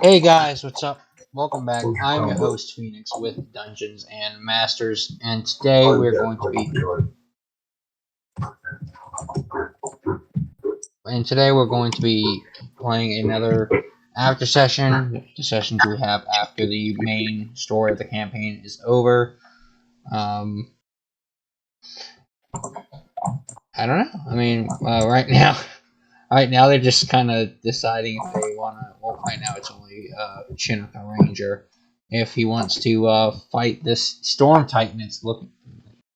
Hey guys, what's up? Welcome back. I'm your host Phoenix with Dungeons and Masters, and today we're going to be playing another after session. The sessions we have after the main story of the campaign is over. Um, I don't know. I mean, right now they're just kind of deciding if they want to. Well, right now it's only Chinook, a ranger. If he wants to fight this Storm Titan, it's looking.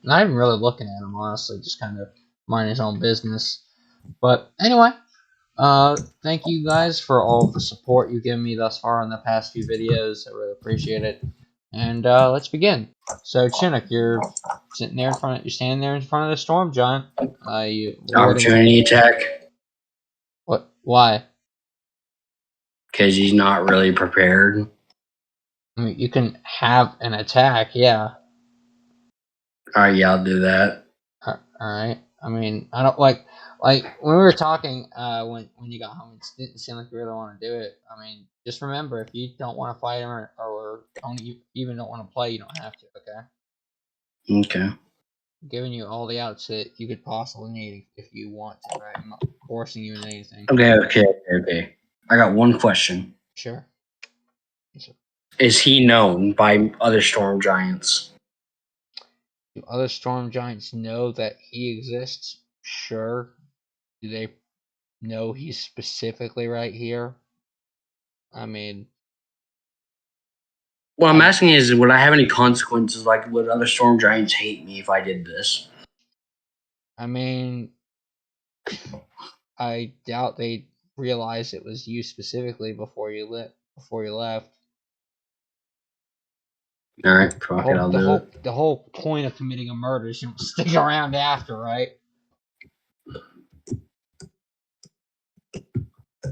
Not even really looking at him, honestly, just kind of mind his own business. But anyway, thank you guys for all the support you've given me thus far in the past few videos. I really appreciate it. And let's begin. So Chinook, you're you're standing there in front of the storm giant. You Opportunity attack What? Why? because he's not really prepared. I mean, you can have an attack, yeah. All right, yeah, I'll do that. All right. I mean, I don't like when we were talking when you got home. It didn't seem like you really want to do it. I mean, just remember, if you don't want to fight him or even don't want to play, you don't have to. Okay. Okay. I'm giving you all the outs that you could possibly need if you want to. Right. I'm not forcing you into anything. Okay. I got one question. Sure. Yes, sir. Is he known by other storm giants? Do other storm giants know that he exists? Sure. Do they know he's specifically right here? I mean, What I'm asking is, would I have any consequences? Like, would other storm giants hate me if I did this? I mean, I doubt they realized it was you specifically before you left. All right, fuck it, I'll do it. The whole point of committing a murder is you don't stick around after, right?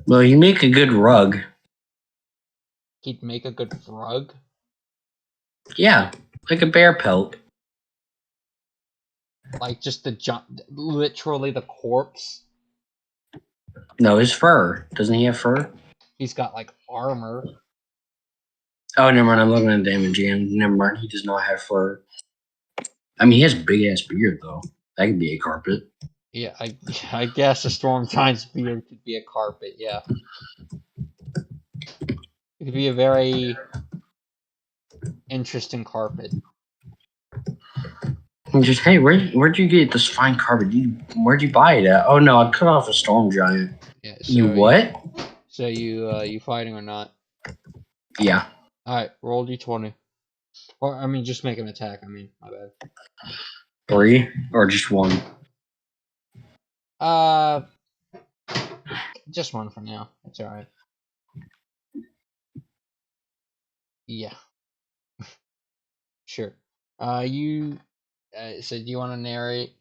Well, you make a good rug. He'd make a good rug. Yeah, like a bear pelt. Like just literally the corpse. No, his fur. Doesn't he have fur? He's got like armor. Oh, never mind. I'm looking at damage and never mind. He does not have fur. I mean, he has a big ass beard though. That could be a carpet. Yeah, I guess a storm giant's beard could be a carpet. Yeah, it could be a very interesting carpet. Just hey, where'd you get this fine carpet? Where'd you buy it at? Oh no, I cut off a storm giant. Yeah. So You what? you fighting or not? Yeah. All right, roll d20. Or I mean, just make an attack. I mean, my bad. 3 or just 1? Just one for now. It's all right. Yeah. Sure. You. So do you want to narrate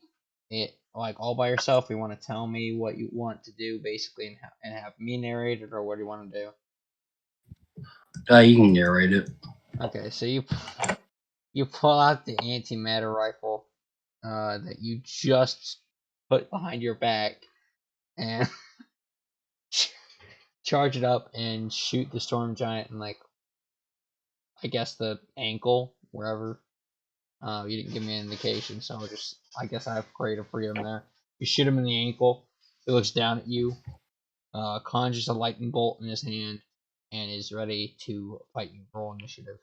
it like all by yourself? Or you want to tell me what you want to do, basically, and have me narrate it, or what do you want to do? You can narrate it. Okay. So you pull out the antimatter rifle, that you just put behind your back, and charge it up and shoot the storm giant in, like, I guess the ankle, wherever. You didn't give me an indication, so I guess I have creative freedom there. You shoot him in the ankle. He looks down at you, conjures a lightning bolt in his hand, and is ready to fight you. Roll initiative.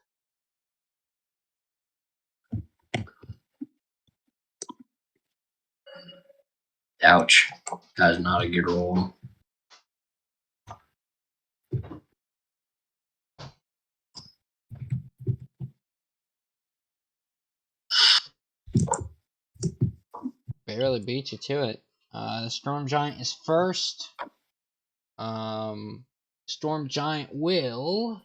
Ouch. That is not a good roll. Barely beat you to it. The storm giant is first. Storm giant will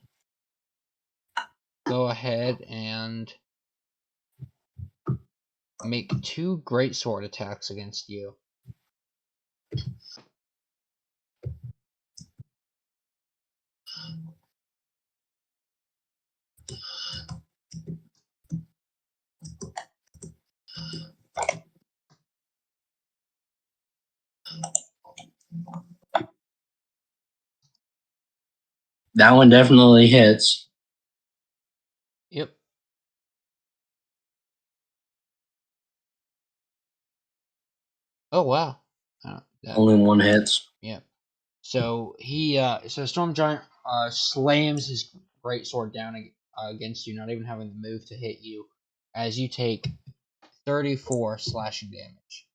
go ahead and make 2 great sword attacks against you. That one definitely hits. Yep. Oh wow. Only one hits. Yeah. So so Storm Giant slams his great sword down against you, not even having the move to hit you, as you take 34 slashing damage.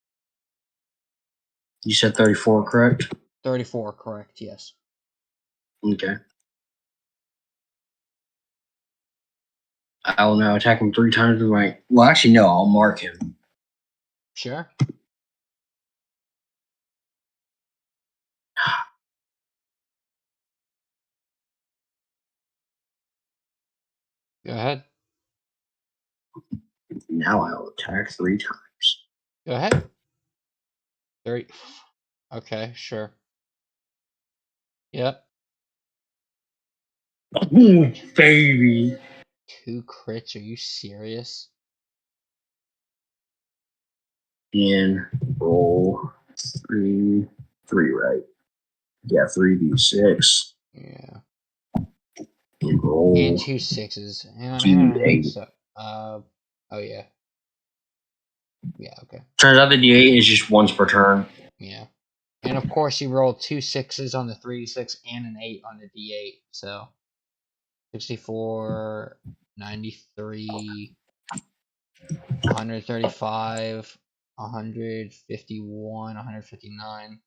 You said 34, correct? 34, correct? Yes. Okay. I will now attack him 3 times with my. Well, actually, no. I'll mark him. Sure. Go ahead. Now I'll attack 3 times. Go ahead. 30. Okay, sure. Yep. Oh, baby. 2 crits. Are you serious? And roll 3, right? Yeah, 3d6. Yeah. And roll And 2 6s. Hang on. 2d8. So, oh yeah. Yeah, okay. Turns out the d8 is just once per turn. Yeah. And of course, you rolled 2 6s on the 3d6 and an 8 on the d8. So 64, 93, 135, 151, 159.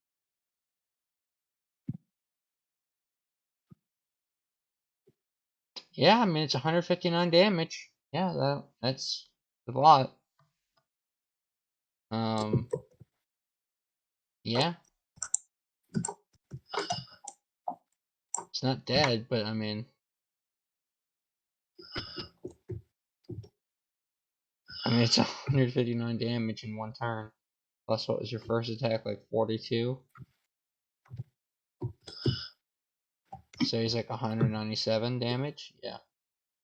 Yeah, I mean, it's 159 damage. Yeah, that's a lot. Yeah. It's not dead, but I mean, it's 159 damage in one turn. Plus, what was your first attack? Like 42? So he's like 197 damage? Yeah.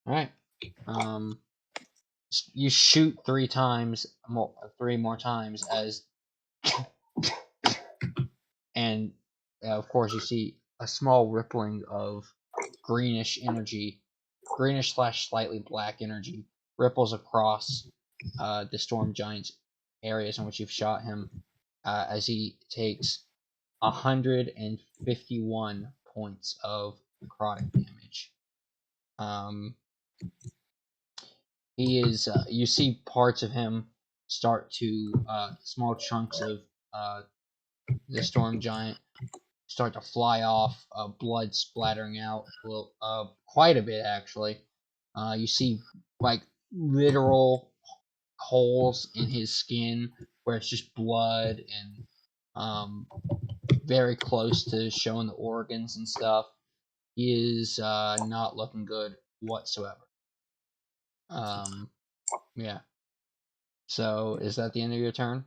Alright. You shoot 3 more times and of course you see a small rippling of greenish energy, greenish slash slightly black energy ripples across the storm giant's areas in which you've shot him as he takes 151 points of necrotic damage. He is. You see parts of him start to small chunks of the storm giant start to fly off, blood splattering out, quite a bit actually. You see like literal holes in his skin where it's just blood and very close to showing the organs and stuff. He is not looking good whatsoever. Yeah. So is that the end of your turn?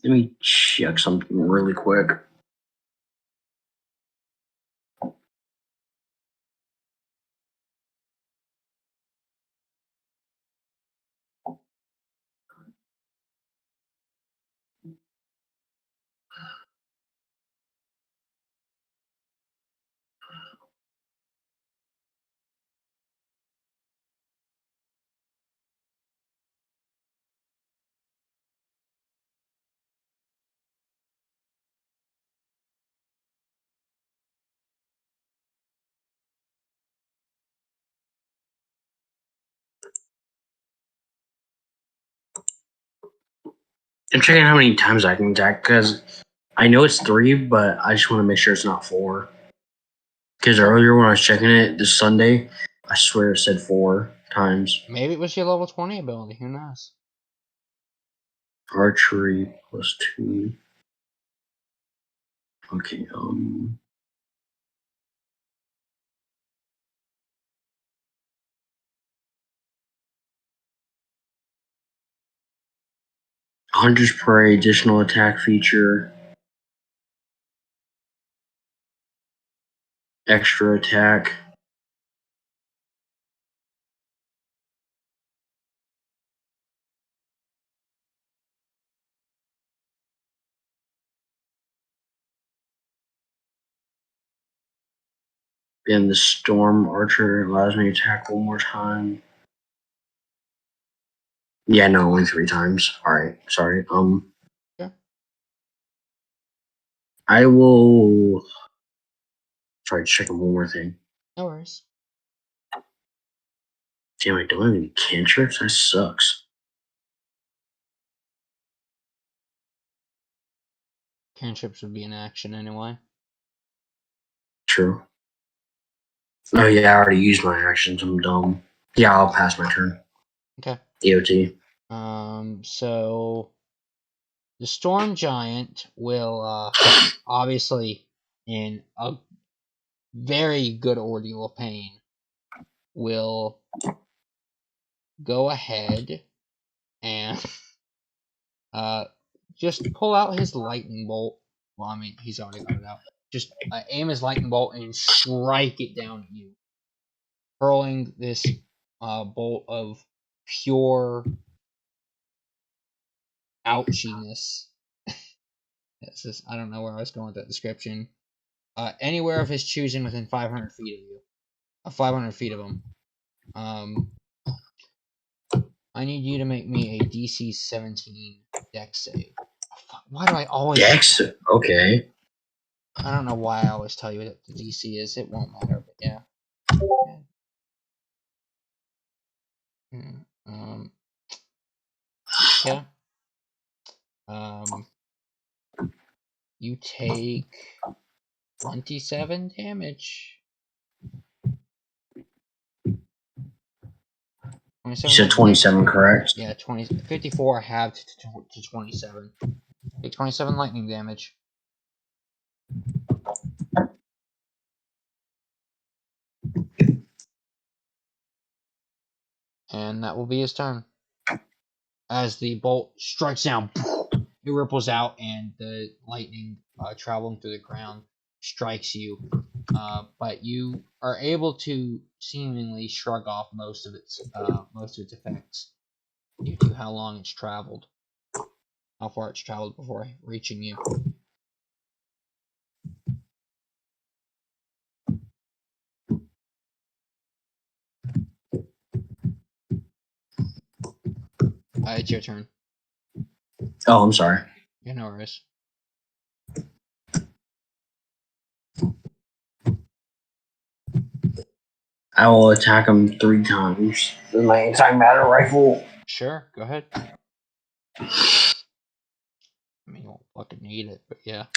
Let me check something really quick. I'm checking how many times I can attack because I know it's 3, but I just want to make sure it's not 4. Because earlier when I was checking it this Sunday, I swear it said 4 times. Maybe it was your level 20 ability. Who knows? Archery +2. Okay, Hunter's Prey additional attack feature. Extra attack. And the storm archer allows me to attack one more time. Yeah, no, only 3 times. All right, sorry. Yeah. I will try to check one more thing. No worries. Damn, I don't have any cantrips. That sucks. Cantrips would be in action anyway. True. Oh yeah, I already used my actions. I'm dumb. Yeah, I'll pass my turn. Okay. EOT. So the storm giant will obviously, in a very good ordeal of pain, will go ahead and just pull out his lightning bolt. Well, I mean, he's already got it out. Just aim his lightning bolt and strike it down at you, hurling this bolt of pure ouchiness. I don't know where I was going with that description. Anywhere of his choosing within 500 feet of you. 500 feet of him. I need you to make me a DC 17 dex save. Why do I always... Dex? Okay. I don't know why I always tell you what the DC is. It won't matter, but yeah. Yeah. You take 27 damage. 27 You said 27, correct? Yeah, 54 halved to 27. Take 27 lightning damage. And that will be his turn. As the bolt strikes down, it ripples out, and the lightning traveling through the ground strikes you. But you are able to seemingly shrug off most of its effects due to how long it's traveled, how far it's traveled before reaching you. It's your turn. Oh, I'm sorry. Yeah, no worries. I will attack him 3 times with my anti-matter rifle. Sure, go ahead. I mean, you won't fucking need it, but yeah.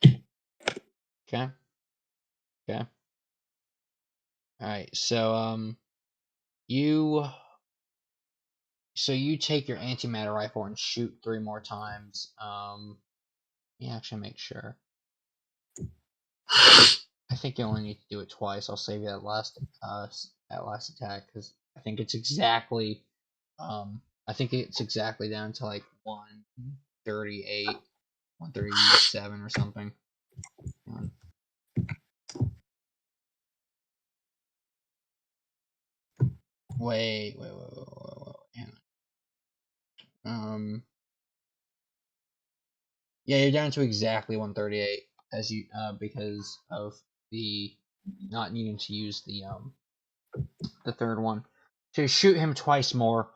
Okay. Okay. Alright, so, you take your antimatter rifle and shoot 3 more times. Let me actually make sure. I think you only need to do it twice. I'll save you that last attack, because I think it's exactly down to like 138, 137 or something. Wait. Hang on. Yeah, you're down to exactly 138 as you because of the not needing to use the third one. So you shoot him twice more,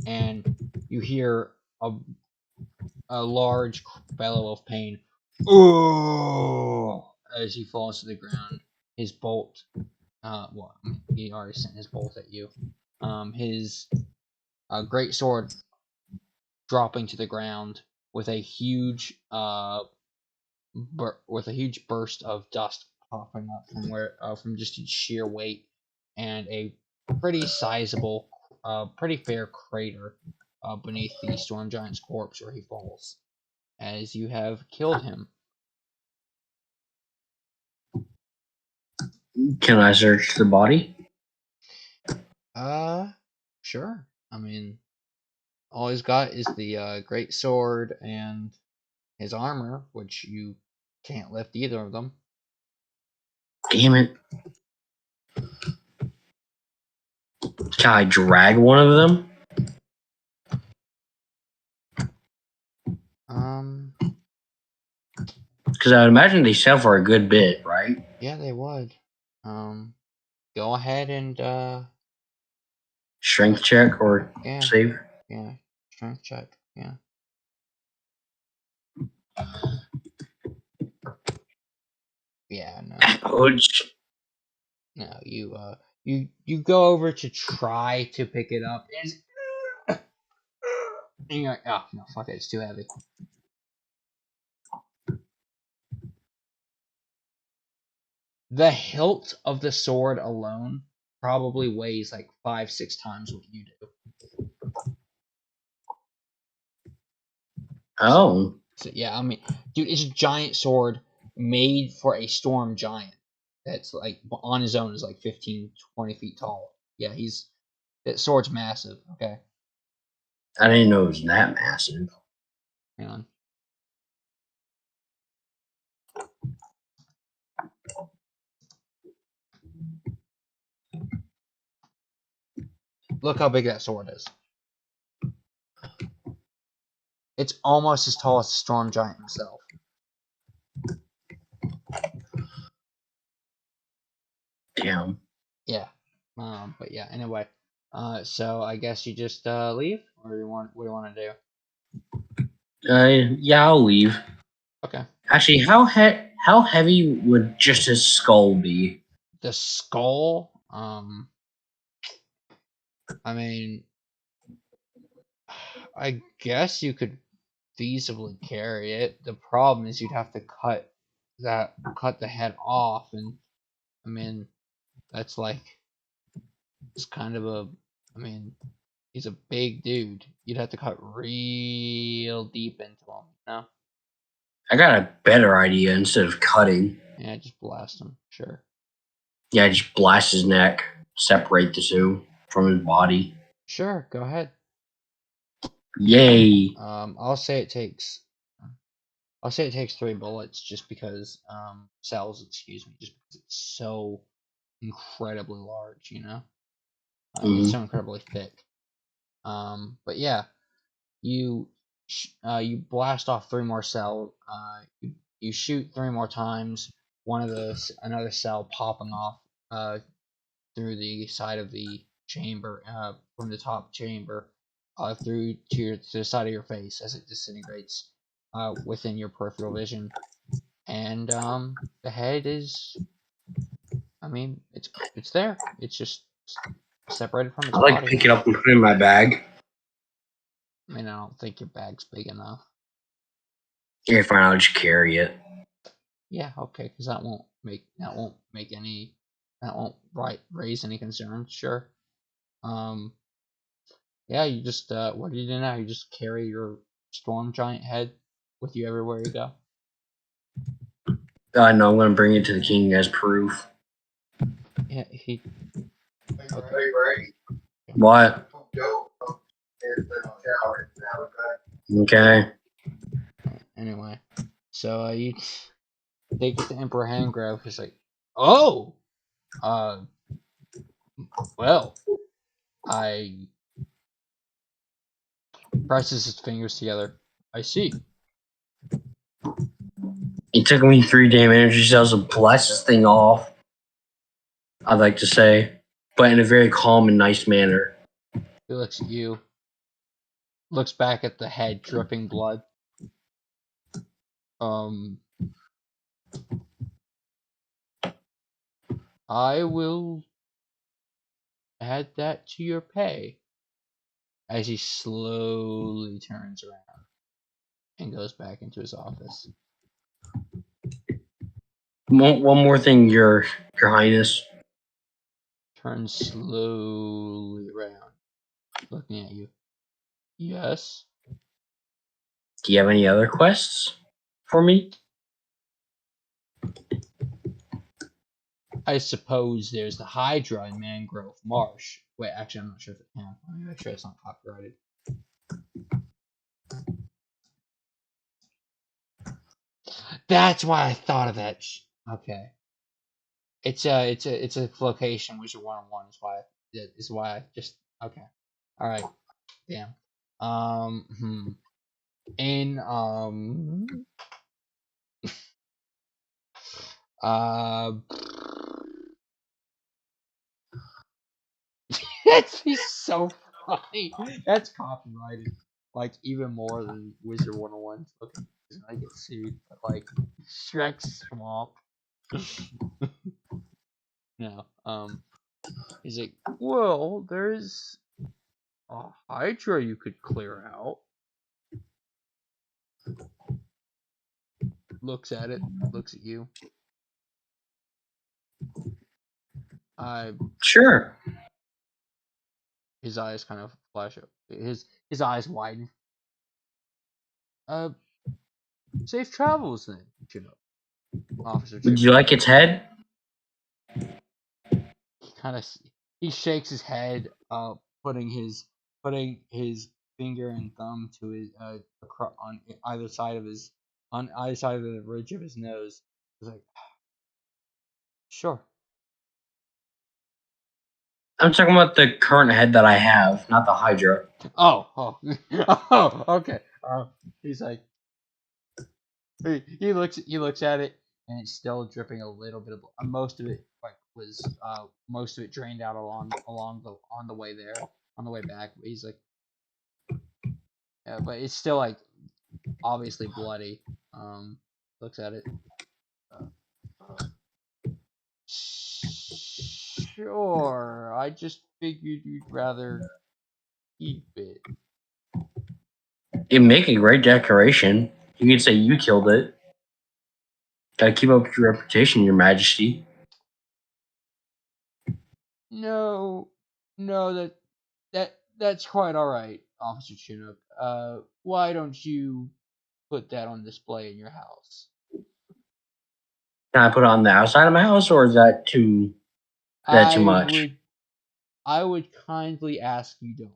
and you hear a large bellow of pain. Oh! As he falls to the ground, his bolt. He already sent his bolt at you. His great sword dropping to the ground with a huge burst of dust popping up from just its sheer weight, and a pretty sizable, pretty fair crater beneath the storm giant's corpse where he falls, as you have killed him. Can I search the body? Sure. I mean, all he's got is the great sword and his armor, which you can't lift either of them. Damn it. Can I drag one of them? Because I would imagine they sell for a good bit, right? Yeah, they would. Go ahead and Strength check or yeah, save. yeah, strength check. Yeah. Yeah, no. Ouch. No, you go over to try to pick it up, and you're like, oh no, fuck it, it's too heavy. The hilt of the sword alone probably weighs like 5-6 times what you do. Oh. So yeah, I mean, dude, it's a giant sword made for a storm giant. That's like on his own is like 15, 20 feet tall. Yeah, that sword's massive. Okay, I didn't know it was that massive. hang on. Look how big that sword is. It's almost as tall as the storm giant himself. Damn. Yeah. But yeah. Anyway. So I guess you just leave, or what do you want to do? Yeah, I'll leave. Okay. Actually, how heavy would just his skull be? The skull. I mean, I guess you could feasibly carry it. The problem is you'd have to cut the head off, and I mean that's like it's kind of a. I mean, he's a big dude. You'd have to cut real deep into him. No. I got a better idea. Instead of cutting, Yeah, just blast him. Sure. yeah, just blast his neck, separate the two from his body. Sure. Go ahead. Yay! I'll say it takes. I'll say it takes 3 bullets, just because cells. Excuse me, just because it's so incredibly large. It's Hmm. so incredibly thick. But yeah, you you blast off 3 more cells. You shoot 3 more times. Another cell popping off through the side of the chamber, from the top chamber, through to the side of your face as it disintegrates within your peripheral vision. And the head is, I mean, it's there. It's just separated from its I like to body. pick it up and put it in my bag. I mean, I don't think your bag's big enough. Yeah, fine. I'll just carry it. Yeah, okay, because that won't raise any concerns. Sure. Um, yeah, you just what do you do now? You just carry your storm giant head with you everywhere you go. No, I'm gonna bring it to the king as proof. Yeah, he okay. What? Okay. Anyway, so you take it to Emperor Handgrove. He's like, oh, uh, well, I presses his fingers together. I see. It took me 3 damn energy cells to blast this thing off. I'd like to say, but in a very calm and nice manner. He looks at you, looks back at the head dripping blood. Um, I will add that to your pay. As he slowly turns around and goes back into his office. One more thing, your highness. Turns slowly around, looking at you. Yes? Do you have any other quests for me? I suppose there's the Hydra in Mangrove Marsh. Wait, actually, I'm not sure if it can. Let me make sure it's not copyrighted. That's why I thought of that. Okay. It's a location which is 1-on-1 is why I just okay. All right. Damn. In Uh, it's he's so funny. That's copyrighted, like even more than Wizard 101. Looking, he's gonna get sued, but like Shrek's swamp. No, he's like, well, there's a Hydra you could clear out. Looks at it, looks at you. I Sure. His eyes kind of flash up. His eyes widen. Uh, safe travels then, Chinook. Officer Would Chinook. you like its head? He kind of he shakes his head, putting his finger and thumb to his on either side of the ridge of his nose. He's like, sure. I'm talking about the current head that I have, not the Hydra. Oh, oh, okay. He's like, he looks at it, and it's still dripping a little bit of blood. Most of it most of it drained out along the on the way there, on the way back. But he's like, yeah, but it's still like obviously bloody. Looks at it. Uh, sure. I just figured you'd rather keep it. It'd make a great decoration. You could say you killed it. Gotta keep up your reputation, Your Majesty. No, no, that's quite all right, Officer Chinook. Why don't you put that on display in your house? Can I put it on the outside of my house, or is that too I much? would I would kindly ask you don't.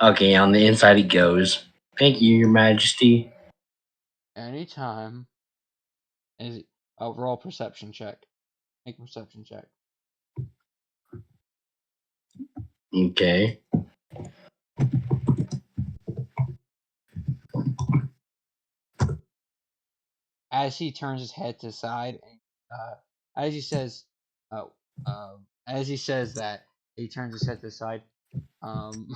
Okay, on the inside it goes. Thank you, Your Majesty. Anytime. Is roll perception check. Make a perception check. Okay. As he turns his head to the side, and as he says, uh, as he says that, he turns his head to the side. Um,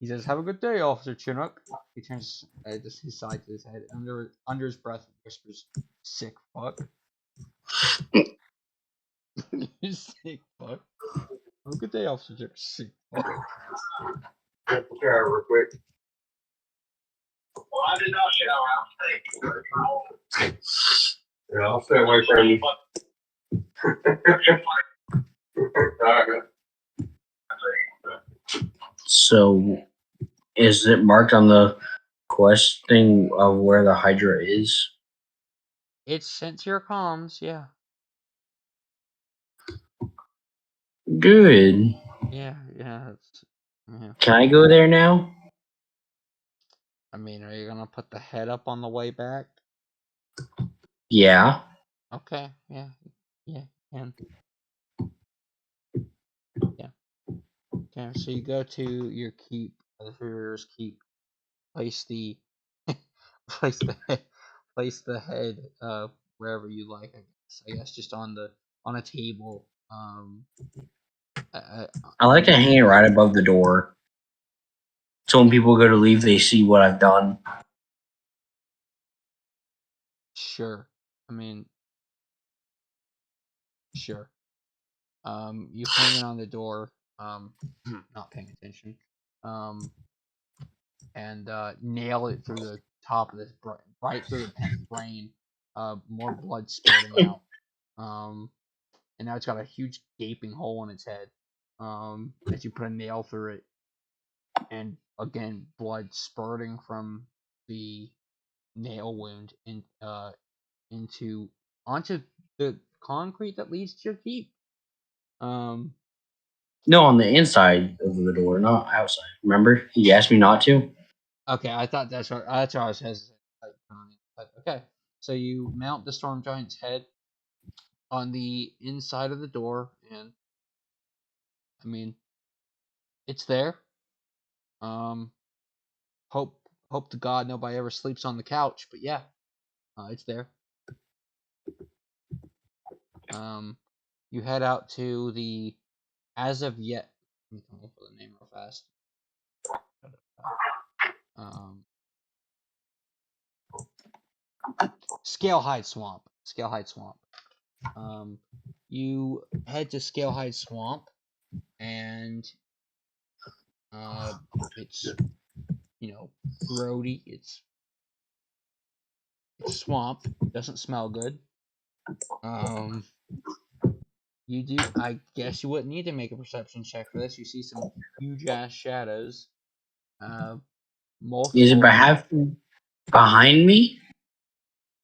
he says, "Have a good day, Officer Chinook." He turns his side to his head. Under his breath, whispers, "Sick fuck." You sick fuck. Have a good day, Officer Chinook. Sick fuck. Okay, real quick. Well, I did not shower. Yeah, I'll stay away from you. So, is it marked on the quest thing of where the Hydra is? It's sent to your comms, yeah. Good. Yeah, yeah. Yeah. Can I go there now? I mean, are you gonna put the head up on the way back? Yeah. Okay, yeah, yeah, and yeah. Okay, so you go to your keep, the Hearer's keep, place the place the head, place the head wherever you like. I guess just on a table. I like to hang it right above the door. So when people go to leave, they see what I've done. Sure. I mean, sure. You hang it on the door. Not paying attention. Um, and nail it through the top of this right through the pen's brain. More blood spurting out. And now it's got a huge gaping hole in its head. As you put a nail through it, and again blood spurting from the nail wound into onto the concrete that leads to your keep. Um, No, on the inside of the door, not outside. Remember, he asked me not to. okay, I thought that's what I was hesitant. But okay, so you mount the storm giant's head on the inside of the door, and I mean, it's there. Um, hope hope to God nobody ever sleeps on the couch, but yeah, it's there. You head out to the as of yet. Let me come up with the name real fast. Scalehide Swamp. Scalehide Swamp. You head to Scalehide Swamp, and it's grody. It's swamp. Doesn't smell good. You do. I guess you wouldn't need to make a perception check for this. You see some huge ass shadows. Is it Multiple. behind me?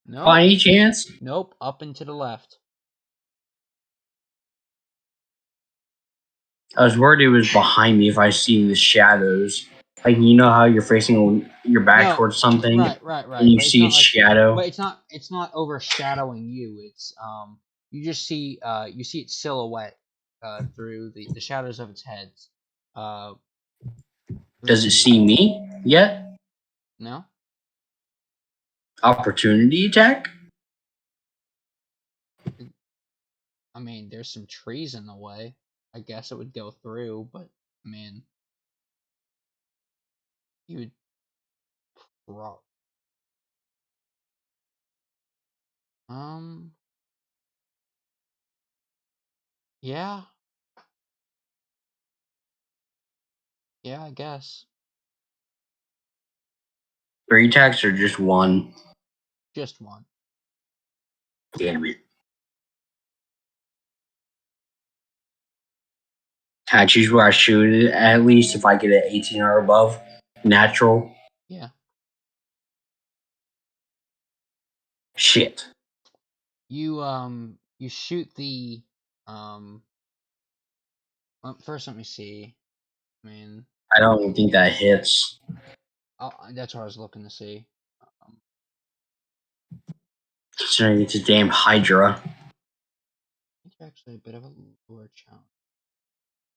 No. By any chance? Nope. Up and to the left. I was worried it was behind me if I see the shadows. Like, you know how you're facing your back No. towards something Right. and you But it's see not its like. shadow? But it's not. It's not overshadowing you. It's You just see. You see its silhouette. Through the shadows of its heads. Through Does it the. see me yet? No. Opportunity attack? I mean, there's some trees in the way. I guess it would go through, but I mean, you would rock. Yeah, I guess 3 attacks or just 1? just one. Damn it. Can I choose where I shoot it at least if I get an 18 or above? Natural? Yeah, Shit. you shoot the um. First, let me see. I mean, I don't even think that hits. that's what I was looking to see. Um, Considering it's a damn Hydra. it's actually a bit of a lower challenge.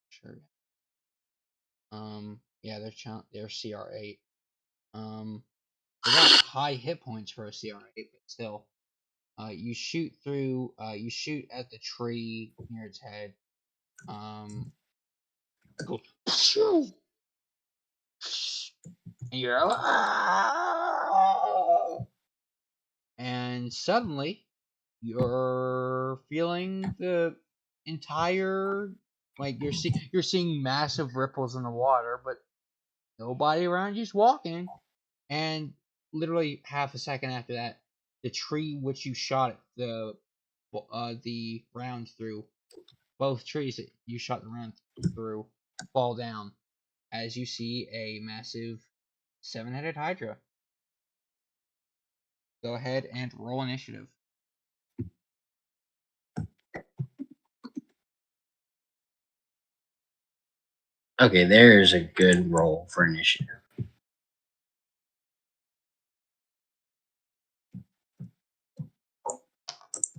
Sure. Yeah, they're CR8. They got high hit points for a CR8, but still. You shoot through. You shoot at the tree near its head. Go. And you're and suddenly you're feeling the entire you're seeing massive ripples in the water, but nobody around you's walking. And literally half a second after that, the tree which you shot the round through, both trees that you shot the round through, fall down as you see a massive seven-headed Hydra. Go ahead and roll initiative. Okay, there's a good roll for initiative.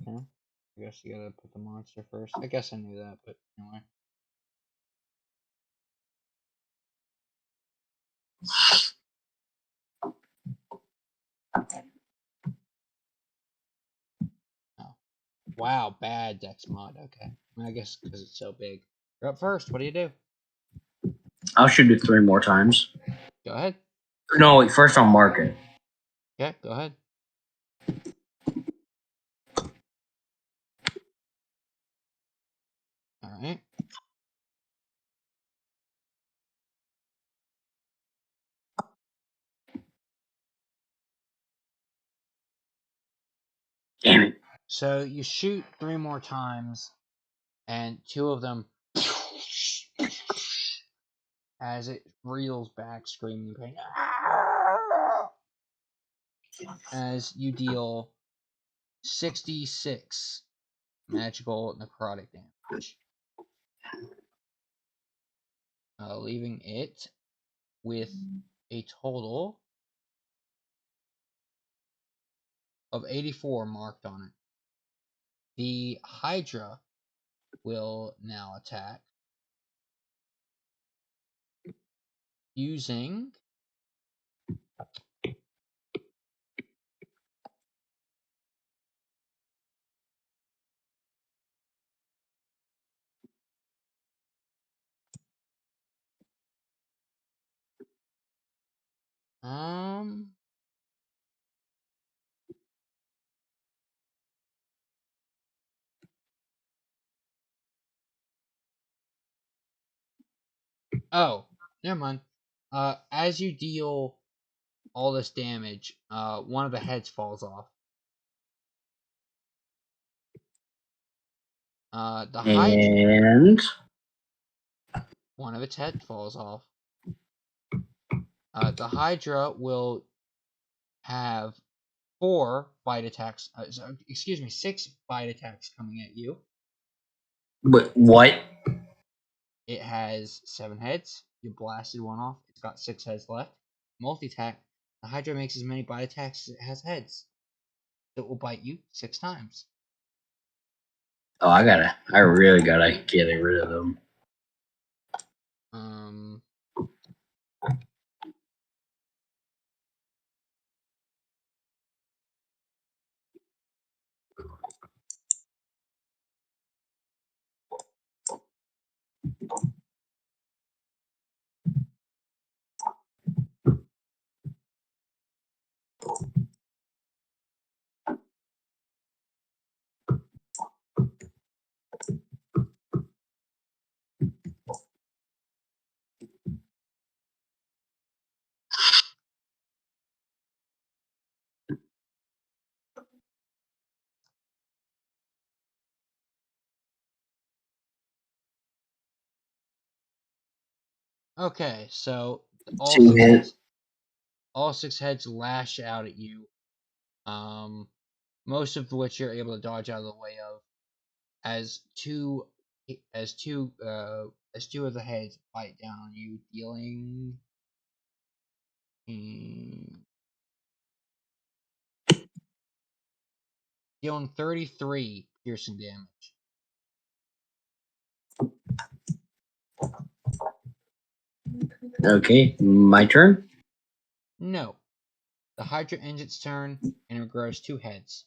Okay. I guess you gotta put the monster first. I guess I knew that, but anyway. Oh. Wow, bad dex mod. Okay. I mean, I guess because it's so big. You're up first. What do you do? I'll shoot it 3 more times. Go ahead. No, wait, first I'll mark it. Yeah, go ahead. All right. Damn it. So you shoot 3 more times, and 2 of them as it reels back, screaming pain. As you deal 66 magical necrotic damage, leaving it with a total of 84 marked on it. The Hydra will now attack using Um. Oh, never mind. As you deal all this damage, one of the heads falls off. The Hydra, And one of its head falls off. The Hydra will have four bite attacks. Excuse me, six bite attacks coming at you. what? It has 7 heads. You blasted one off. It's got 6 heads left. Multi-attack. The Hydra makes as many bite attacks as it has heads. It will bite you 6 times. Oh, I really gotta get rid of them. Um. Okay, so all Two six hit. heads, all 6 heads lash out at you. Most of which you're able to dodge out of the way of, as as two of the heads bite down on you, dealing 33 piercing damage. Okay, my turn. No, the Hydra ends its turn and it grows 2 heads.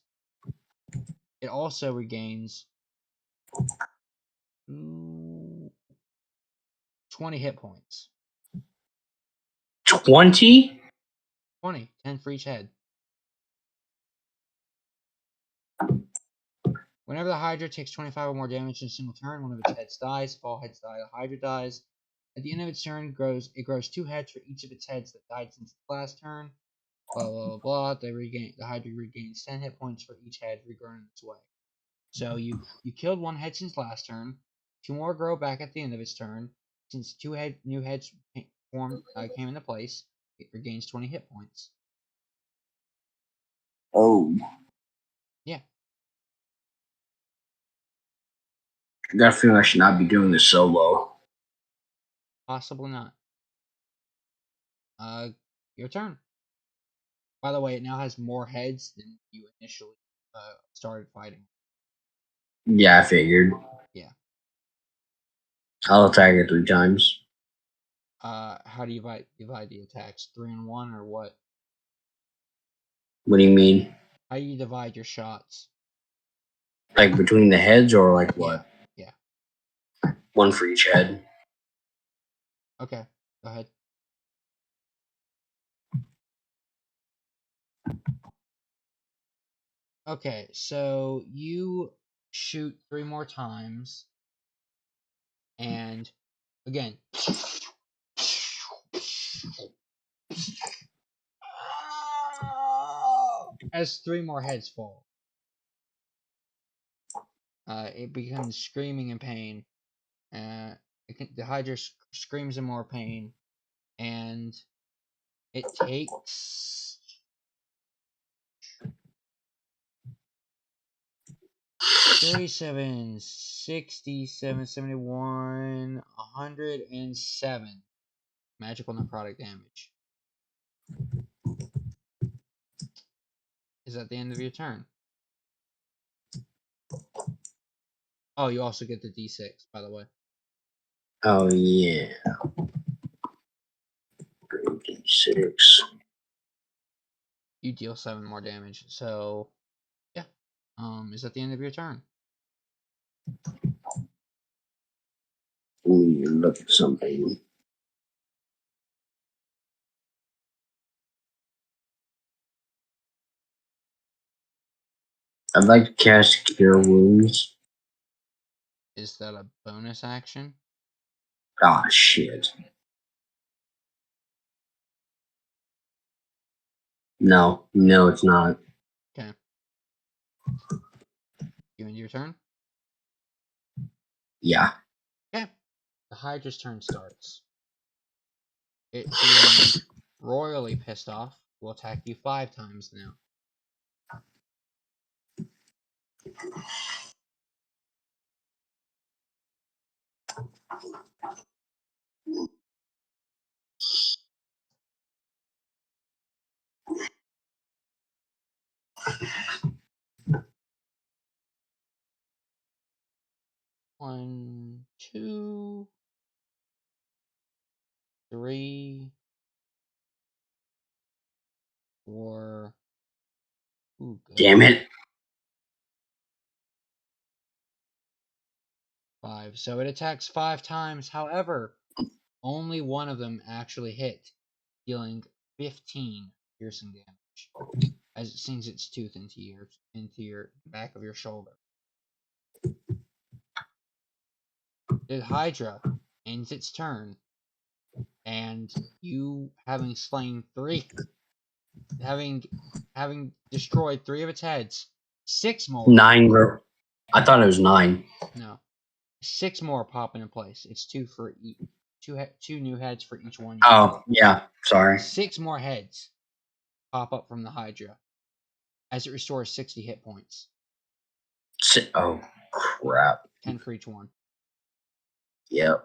It also regains 20 hit points. 20. 20, 10 for each head. Whenever the Hydra takes 25 or more damage in a single turn, one of its heads dies. If all heads die, the Hydra dies. At the end of its turn, it grows 2 heads for each of its heads that died since its last turn. Blah blah blah. The Hydra regains 10 hit points for each head regrown in its way. So you killed 1 head since last turn. 2 more grow back at the end of its turn. Since new heads came into place, it regains 20 hit points. Oh, Yeah, I got a feeling I should not be doing this solo. possibly not. Your turn. By the way, it now has more heads than you initially started fighting. Yeah, I figured. Yeah. I'll attack it 3 times. How do you divide the attacks? 3 and 1 or what? What do you mean? How do you divide your shots? Like between the heads or like Yeah. what? Yeah. One for each head. Okay. Go ahead. Okay, so you shoot 3 more times, and again, as 3 more heads fall, it becomes screaming in pain. The Hydra screams in more pain, and it takes 37, 67, 71, 107 magical necrotic damage. Is that the end of your turn? Oh, you also get the d6, by the way. Oh yeah. 6. You deal 7 more damage. So, yeah. Is that the end of your turn? Ooh, look at something. I'd like to cast Cure Wounds. Is that a bonus action? Ah, shit. No, it's not. Okay. You end your turn? Yeah. Okay. The Hydra's turn starts. It feeling royally pissed off will attack you 5 times now. One, two, three, four. Ooh, good. Damn it. 5. So it attacks 5 times. However, only one of them actually hit, dealing 15 piercing damage as it sinks its tooth into your back of your shoulder. The Hydra ends its turn, and you having slain 3, having destroyed 3 of its heads, 6 more. 9. I thought it was 9. No, 6 more pop into place. It's 2 for each. Two new heads for each one. Oh, yeah. Sorry. 6 more heads pop up from the Hydra as it restores 60 hit points. Oh, crap. 10 for each one. Yep.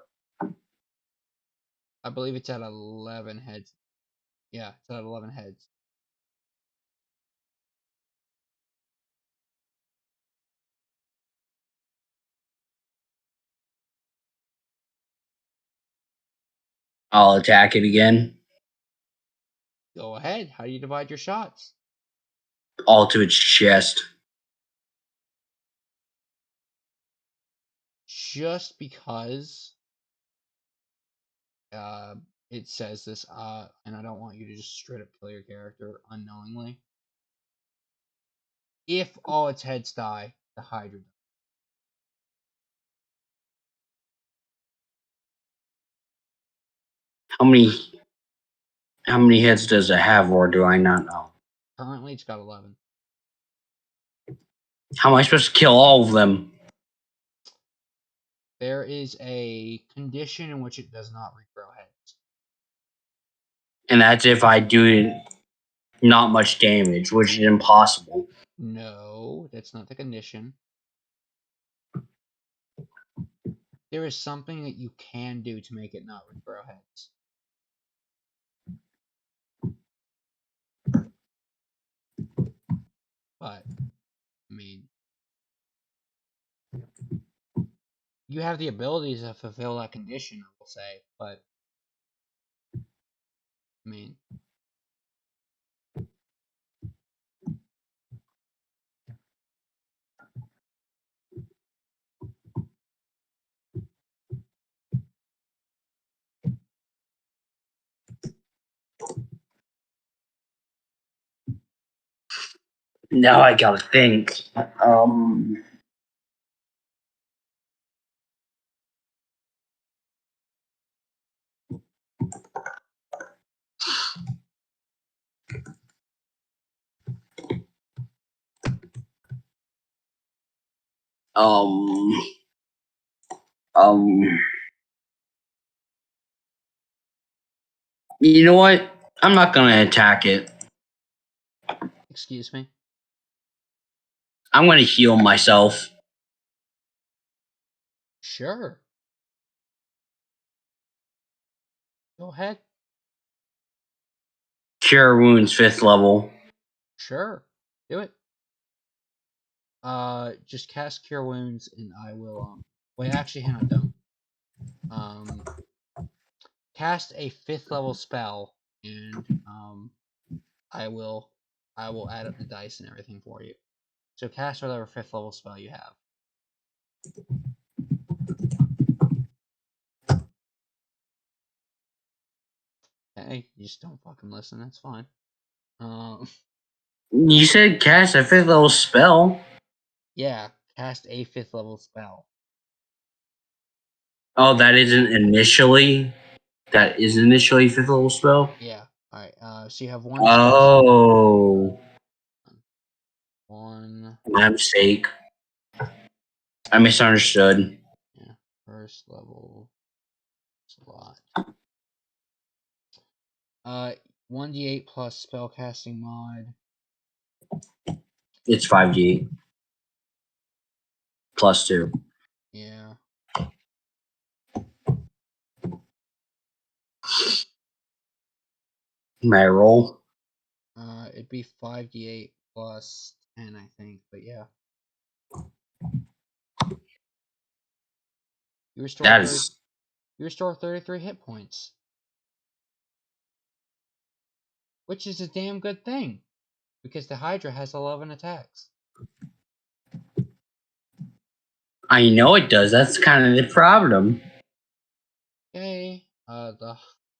I believe it's at 11 heads. Yeah, it's at 11 heads. I'll attack it again. Go ahead. How do you divide your shots? All to its chest. Just because it says this, and I don't want you to just straight up kill your character unknowingly. If all its heads die, the Hydra dies. How many heads does it have, or do I not know? Currently, it's got 11. How am I supposed to kill all of them? There is a condition in which it does not regrow heads. And that's if I do not much damage, which is impossible. No, that's not the condition. There is something that you can do to make it not regrow heads. But, I mean, you have the ability to fulfill that condition, I will say, but, I mean, Now I gotta think. Um, um, you know what? I'm not gonna attack it. excuse me. I'm gonna heal myself. Sure. Go ahead. Cure wounds 5th level. Sure. Do it. Just cast Cure Wounds, and I will, wait, actually, hang on, don't. Cast a 5th level spell, and, I will add up the dice and everything for you. So cast whatever 5th level spell you have. Hey, you just don't fucking listen, that's fine. You said cast a 5th level spell. Yeah, cast a 5th level spell. Oh, that is initially fifth level spell. Yeah. Alright, so you have one chance. Oh, One. my mistake. I misunderstood. Yeah, first level slot. 1d8 plus spellcasting mod. It's 5d plus 2. Yeah. May I roll? It'd be 5d8 plus 10, I think, but yeah. You restore That 30, is. you restore 33 hit points, which is a damn good thing because the Hydra has 11 attacks. I know it does. That's kind of the problem. Okay. The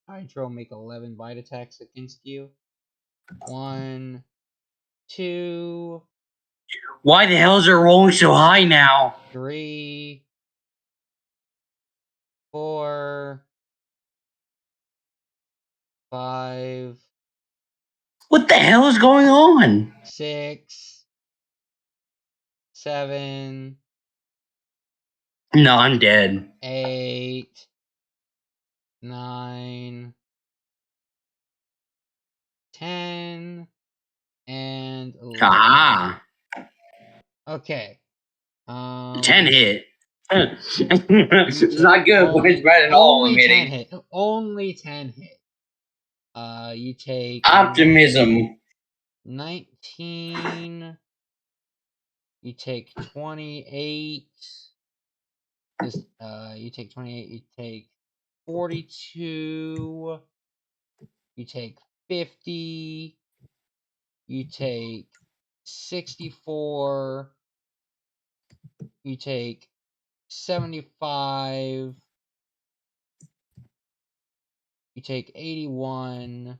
Hydra will make 11 bite attacks against you. 1, 2, Why the hell is it rolling so high now? 3, 4, 5, What the hell is going on? 6, 7, No, I'm dead. 8, 9, 10, and 11. Ah, Okay. 10 hit. It's not good when it's better than all only 10 emitting. hit. Only 10 hit. You take Optimism. 19. You take 28. This you take 28, you take 42, you take 50, you take 64, you take 75, you take 81,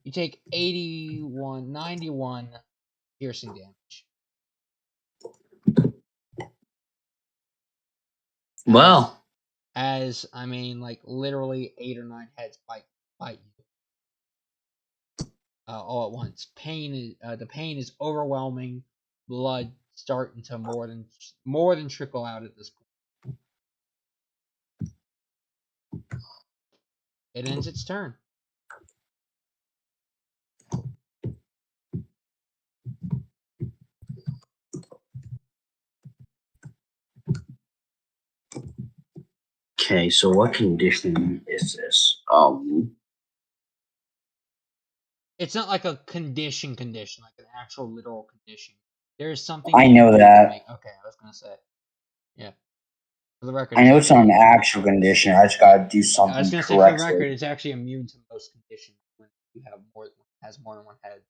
you take 81, 91 piercing damage. Well, As I mean, like literally 8 or 9 heads bite you all at once. The pain is overwhelming. Blood starting to more than trickle out at this point. It ends its turn. okay, so what condition is this? It's not like a condition, like an actual literal condition. There is something I you can know do to that. make. Okay, I was gonna say, yeah. For the record, I it's know it's not an actually. actual condition. I just gotta do I was something gonna say, for the correctly. record, it's actually immune to most conditions when you have has more than one head.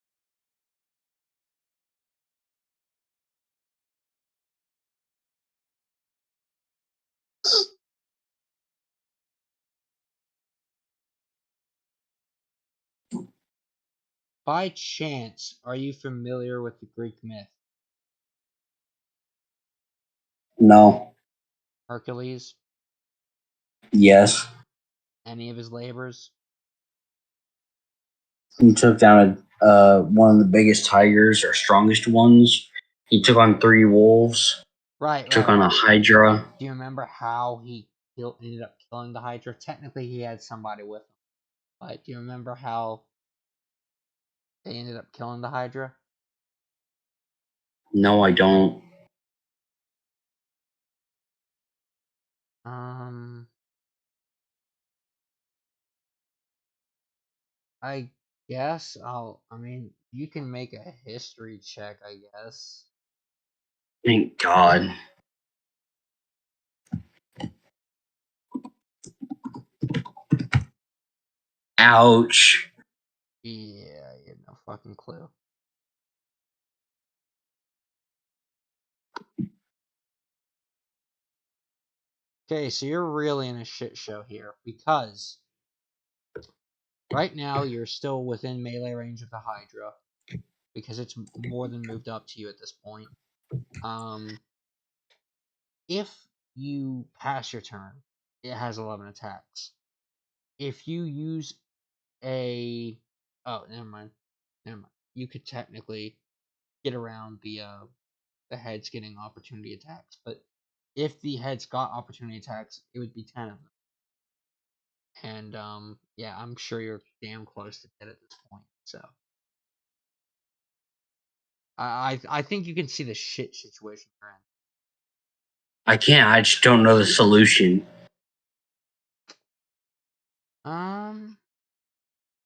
By chance, are you familiar with the Greek myth No. Hercules? Yes. Any of his labors? He took down one of the biggest tigers or strongest ones. He took on 3 wolves. Right, Took right, on a right. hydra. Do you remember how he ended up killing the Hydra? Technically, he had somebody with him. But do you remember how they ended up killing the Hydra? No, I don't. Um, I guess I mean, you can make a history check, I guess. Thank God. Ouch. Yeah, you have no fucking clue. Okay, so you're really in a shit show here because right now you're still within melee range of the Hydra because it's more than moved up to you at this point. If you pass your turn, it has 11 attacks. If you use a never mind. You could technically get around the heads getting opportunity attacks, but if the heads got opportunity attacks, it would be 10 of them. And yeah, I'm sure you're damn close to dead at this point. So I think you can see the shit situation you're in. I can't. I just don't know the solution.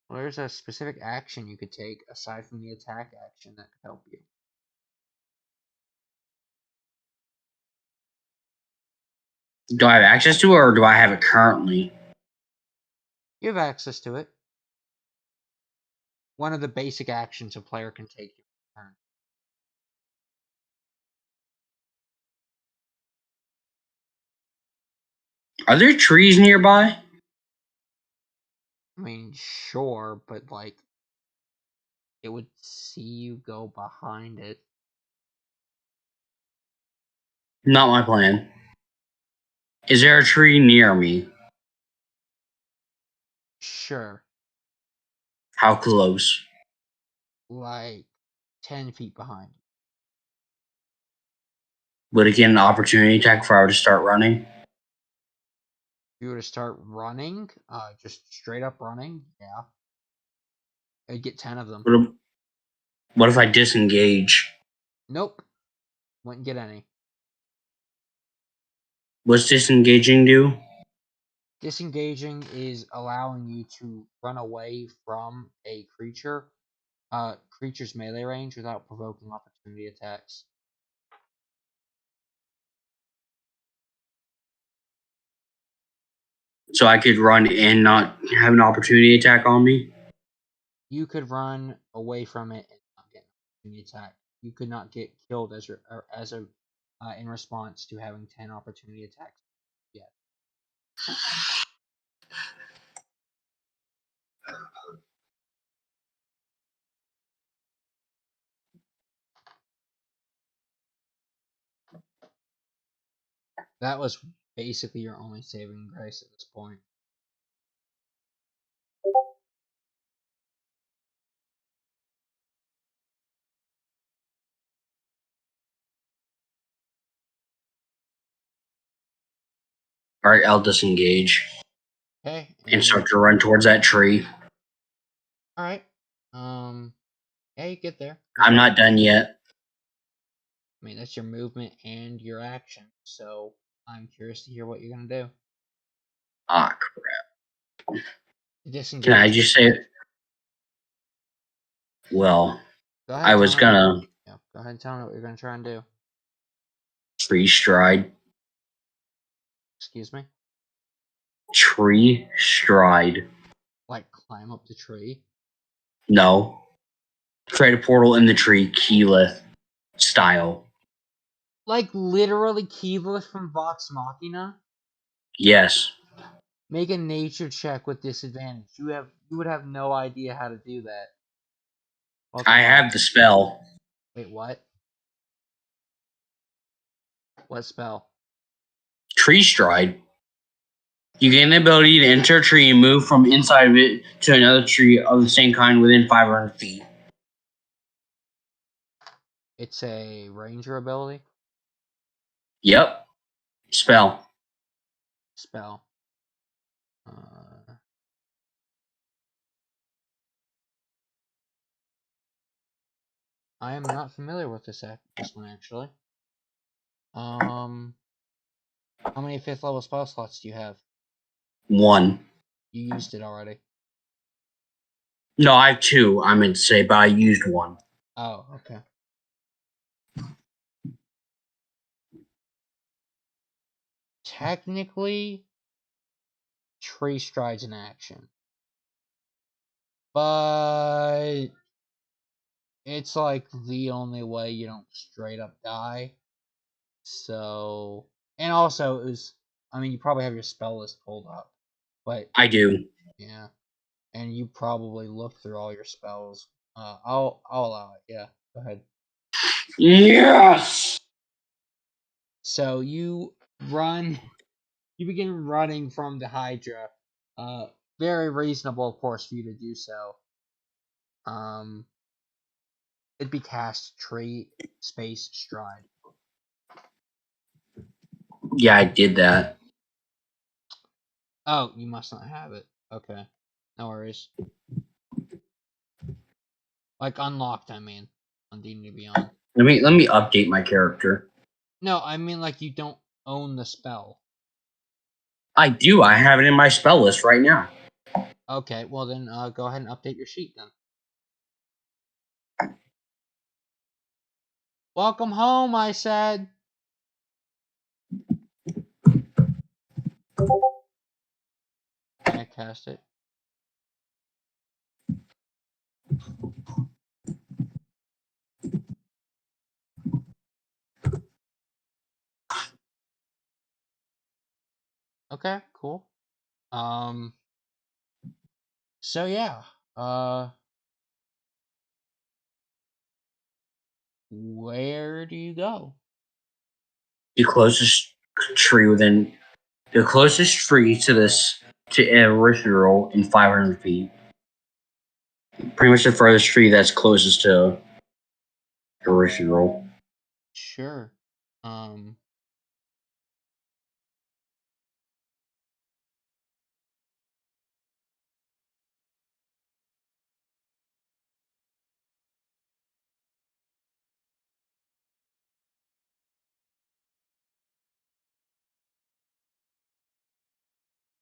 Well, there's a specific action you could take aside from the attack action that could help you. Do I have access to it, or do I have it currently? You have access to it. One of the basic actions a player can take your turn. Are there trees nearby? I mean, sure, but like, it would see you go behind it. Not my plan. Is there a tree near me? Sure, How close? like 10 feet behind you. Would it get an opportunity attack if I were to start running? If you were to start running, just straight up running, yeah, I'd get 10 of them. What if I disengage? Nope, wouldn't get any. What's disengaging do? Disengaging is allowing you to run away from a creature's melee range without provoking opportunity attacks. So I could run and not have an opportunity attack on me? You could run away from it and not get an opportunity attack. You could not get killed in response to having 10 opportunity attacks yet. That was basically your only saving grace at this point. All right, I'll disengage Okay, and and start to run towards that tree. all right. Yeah, you get there. I'm Okay. not done yet. I mean, that's your movement and your action. So I'm curious to hear what you're gonna do. Ah, crap. Can I Disengage. just say, well, Go I ahead. Tell was me what you're. gonna Yeah, go ahead and tell me what you're gonna try and do. tree stride. Excuse me. Tree stride. Like climb up the tree. No. Create a portal in the tree, keyleth style. Like literally keyless from Vox Machina. Yes. Make a nature check with disadvantage. You would have no idea how to do that. I Welcome home. have the spell. Wait, what? What spell? Tree stride. You gain the ability to enter a tree and move from inside of it to another tree of the same kind within 500 feet. It's a ranger ability. Yep. Spell. Spell. Uh, I am not familiar with this one actually. How many 5th level spell slots do you have? 1. You used it already. No, I have 2, I meant to say, but I used 1. Oh, okay. Technically, tree strides in action, but it's like the only way you don't straight up die. So, and also it was. I mean, you probably have your spell list pulled up, but I do. yeah, and you probably looked through all your spells. I'll allow it. Yeah, go ahead. Yes. So you run. You begin running from the Hydra. Very reasonable, of course, for you to do so. It'd be cast tree space stride. Yeah, I did that. Oh, you must not have it. Okay, no worries. Like unlocked, I mean, on D&D Beyond. Let me update my character. No, I mean like you don't own the spell. I do. I have it in my spell list right now. Okay, well then go ahead and update your sheet then. Welcome home, I said. Can't cast it. Okay, cool. So yeah, where do you go? The closest the closest tree to this to Erithrieal in 500 feet. Pretty much the furthest tree that's closest to Irithrieal. Sure. Um,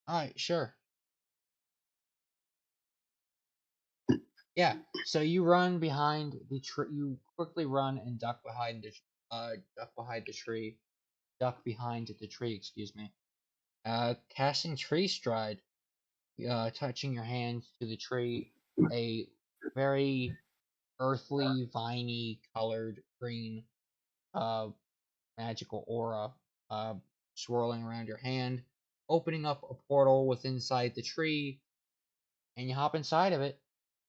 all right, sure. Yeah. So you run behind the tree. You quickly run and duck behind the duck behind the tree. Duck behind the tree. Excuse me. Casting tree stride. Touching your hands to the tree. A very earthly, viney colored green uh magical aura swirling around your hand, opening up a portal with inside the tree, and you hop inside of it.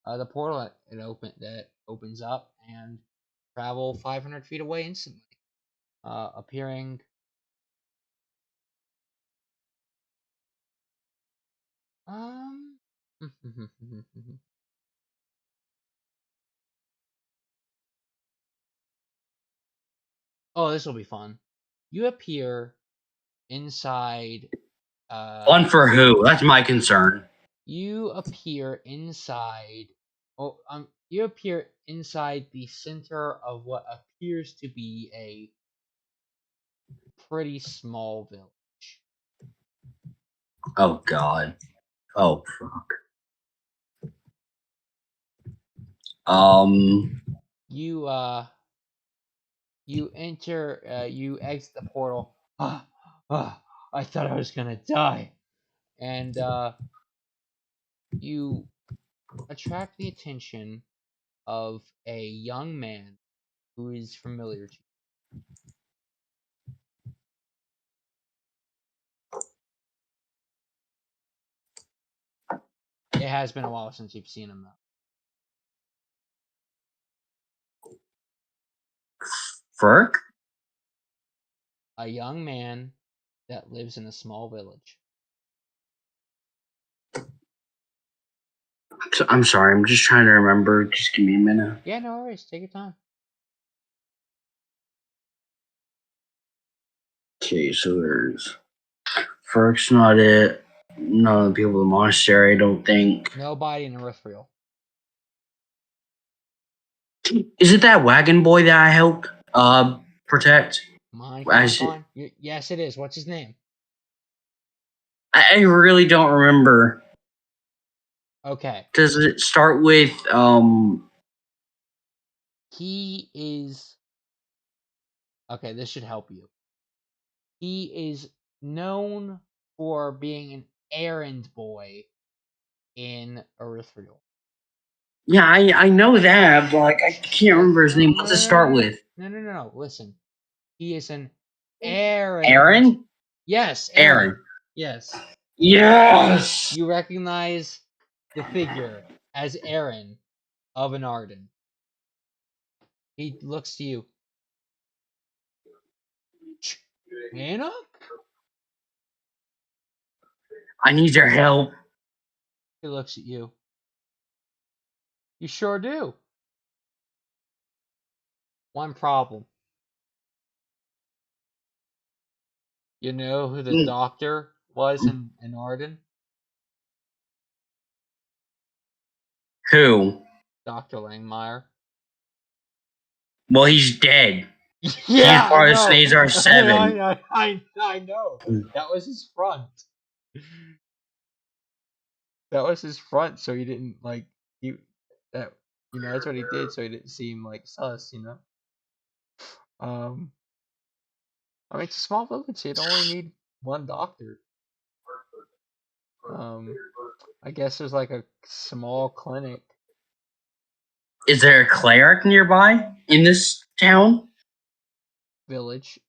The portal that opens up and travel 500 feet away instantly, appearing. Um. Oh, this will be fun. You appear inside. Fun for who? That's my concern. You appear inside. Oh, you appear inside the center of what appears to be a pretty small village. Oh God. Oh fuck. Um. You you enter. You exit the portal. I thought I was gonna die, and you attract the attention of a young man who is familiar to you. It has been a while since you've seen him though. Ferk. A young man that lives in a small village. I'm sorry. I'm just trying to remember. Just give me a minute. Yeah, no worries. Take your time. Okay, so there's Ferk's not it. None of the people in the monastery. I don't think. Nobody in Irithrieal. Is it that wagon boy that I helped protect? Come on, I, come on. Yes, it is. What's his name? I really don't remember. Okay. Does it start with He is. Okay, this should help you. He is known for being an errand boy in Irithrieal. Yeah, I know that, but like I can't remember his name. No, What's it no, no, start no, with? no, no, no, no. Listen. He is an errand. Aaron? Yes, Aaron. Aaron. Yes. Yes. You recognize the figure as Aaron of an Arden. He looks to you. Chinook? I need your help. He looks at you. You sure do. One problem. You know who the doctor was in Arden? Who? Dr. Langmeyer. Well, he's dead. He's Yeah, I part of know. Snazar 7. I know. That was his front. That was his front, so he didn't like you. That that's what he did, so he didn't seem like sus. Um, I mean, it's a small village. You'd only need one doctor. Um, I guess there's like a small clinic Is there a cleric nearby in this town? village.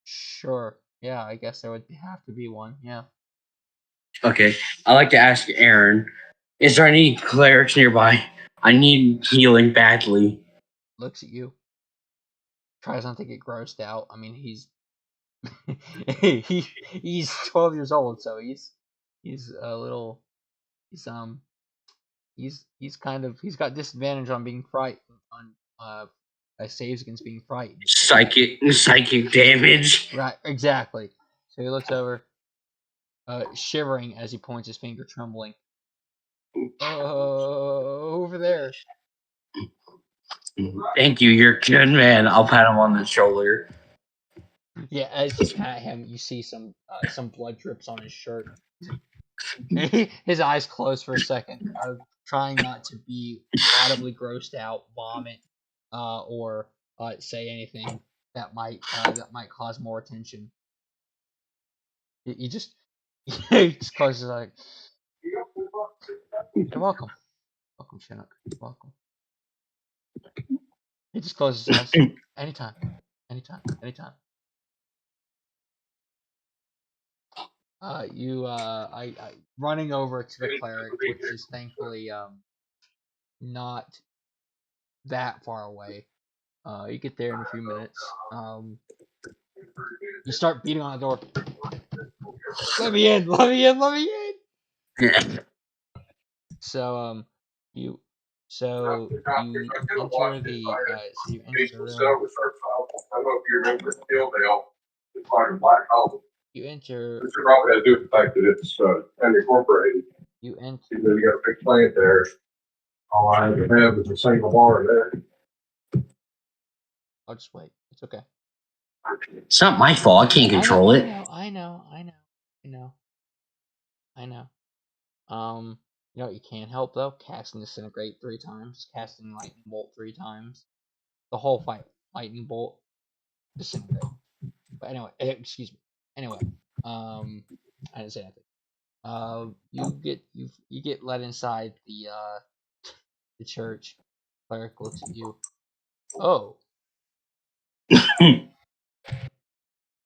Sure. Yeah, I guess there would have to be one. Yeah. Okay. I'd like to ask Aaron, is there any clerics nearby? I need healing badly. Looks at you. Tries not to get grossed out. I mean, he's he's 12 years old, so he's a little he's kind of he's got disadvantage on being frightened on saves against being frightened. Psychic damage. Right, exactly. So he looks over, shivering as he points his finger, trembling. Over there. Thank you, you're a good man. I'll pat him on the shoulder. Yeah, as you pat him, you see some blood drips on his shirt. His eyes close for a second, trying not to be audibly grossed out, vomit, or say anything that might cause more attention. He just he just closes his eyes. You're welcome, Chinook. You're welcome. He just closes his eyes. Anytime, anytime. I running over to the cleric, which is thankfully not that far away. You get there in a few minutes. You start beating on the door. Let me in! Let me in! Let me in! You you enter the room. I don't know if you remember Hilldale, it's like a black hole. You enter. This probably has to do with the fact that it's unincorporated. You enter. You got a big plant there. All I have to have is a single bar there. I'll just wait. It's okay. It's not my fault. I can't control it. I know. You know what you can't help though? Casting Disintegrate 3 times. Casting Lightning Bolt 3 times. The whole fight. Lightning Bolt, Disintegrate. But anyway, excuse me. Anyway, I didn't say anything. You get let inside the church. Cleric looks at you. Oh,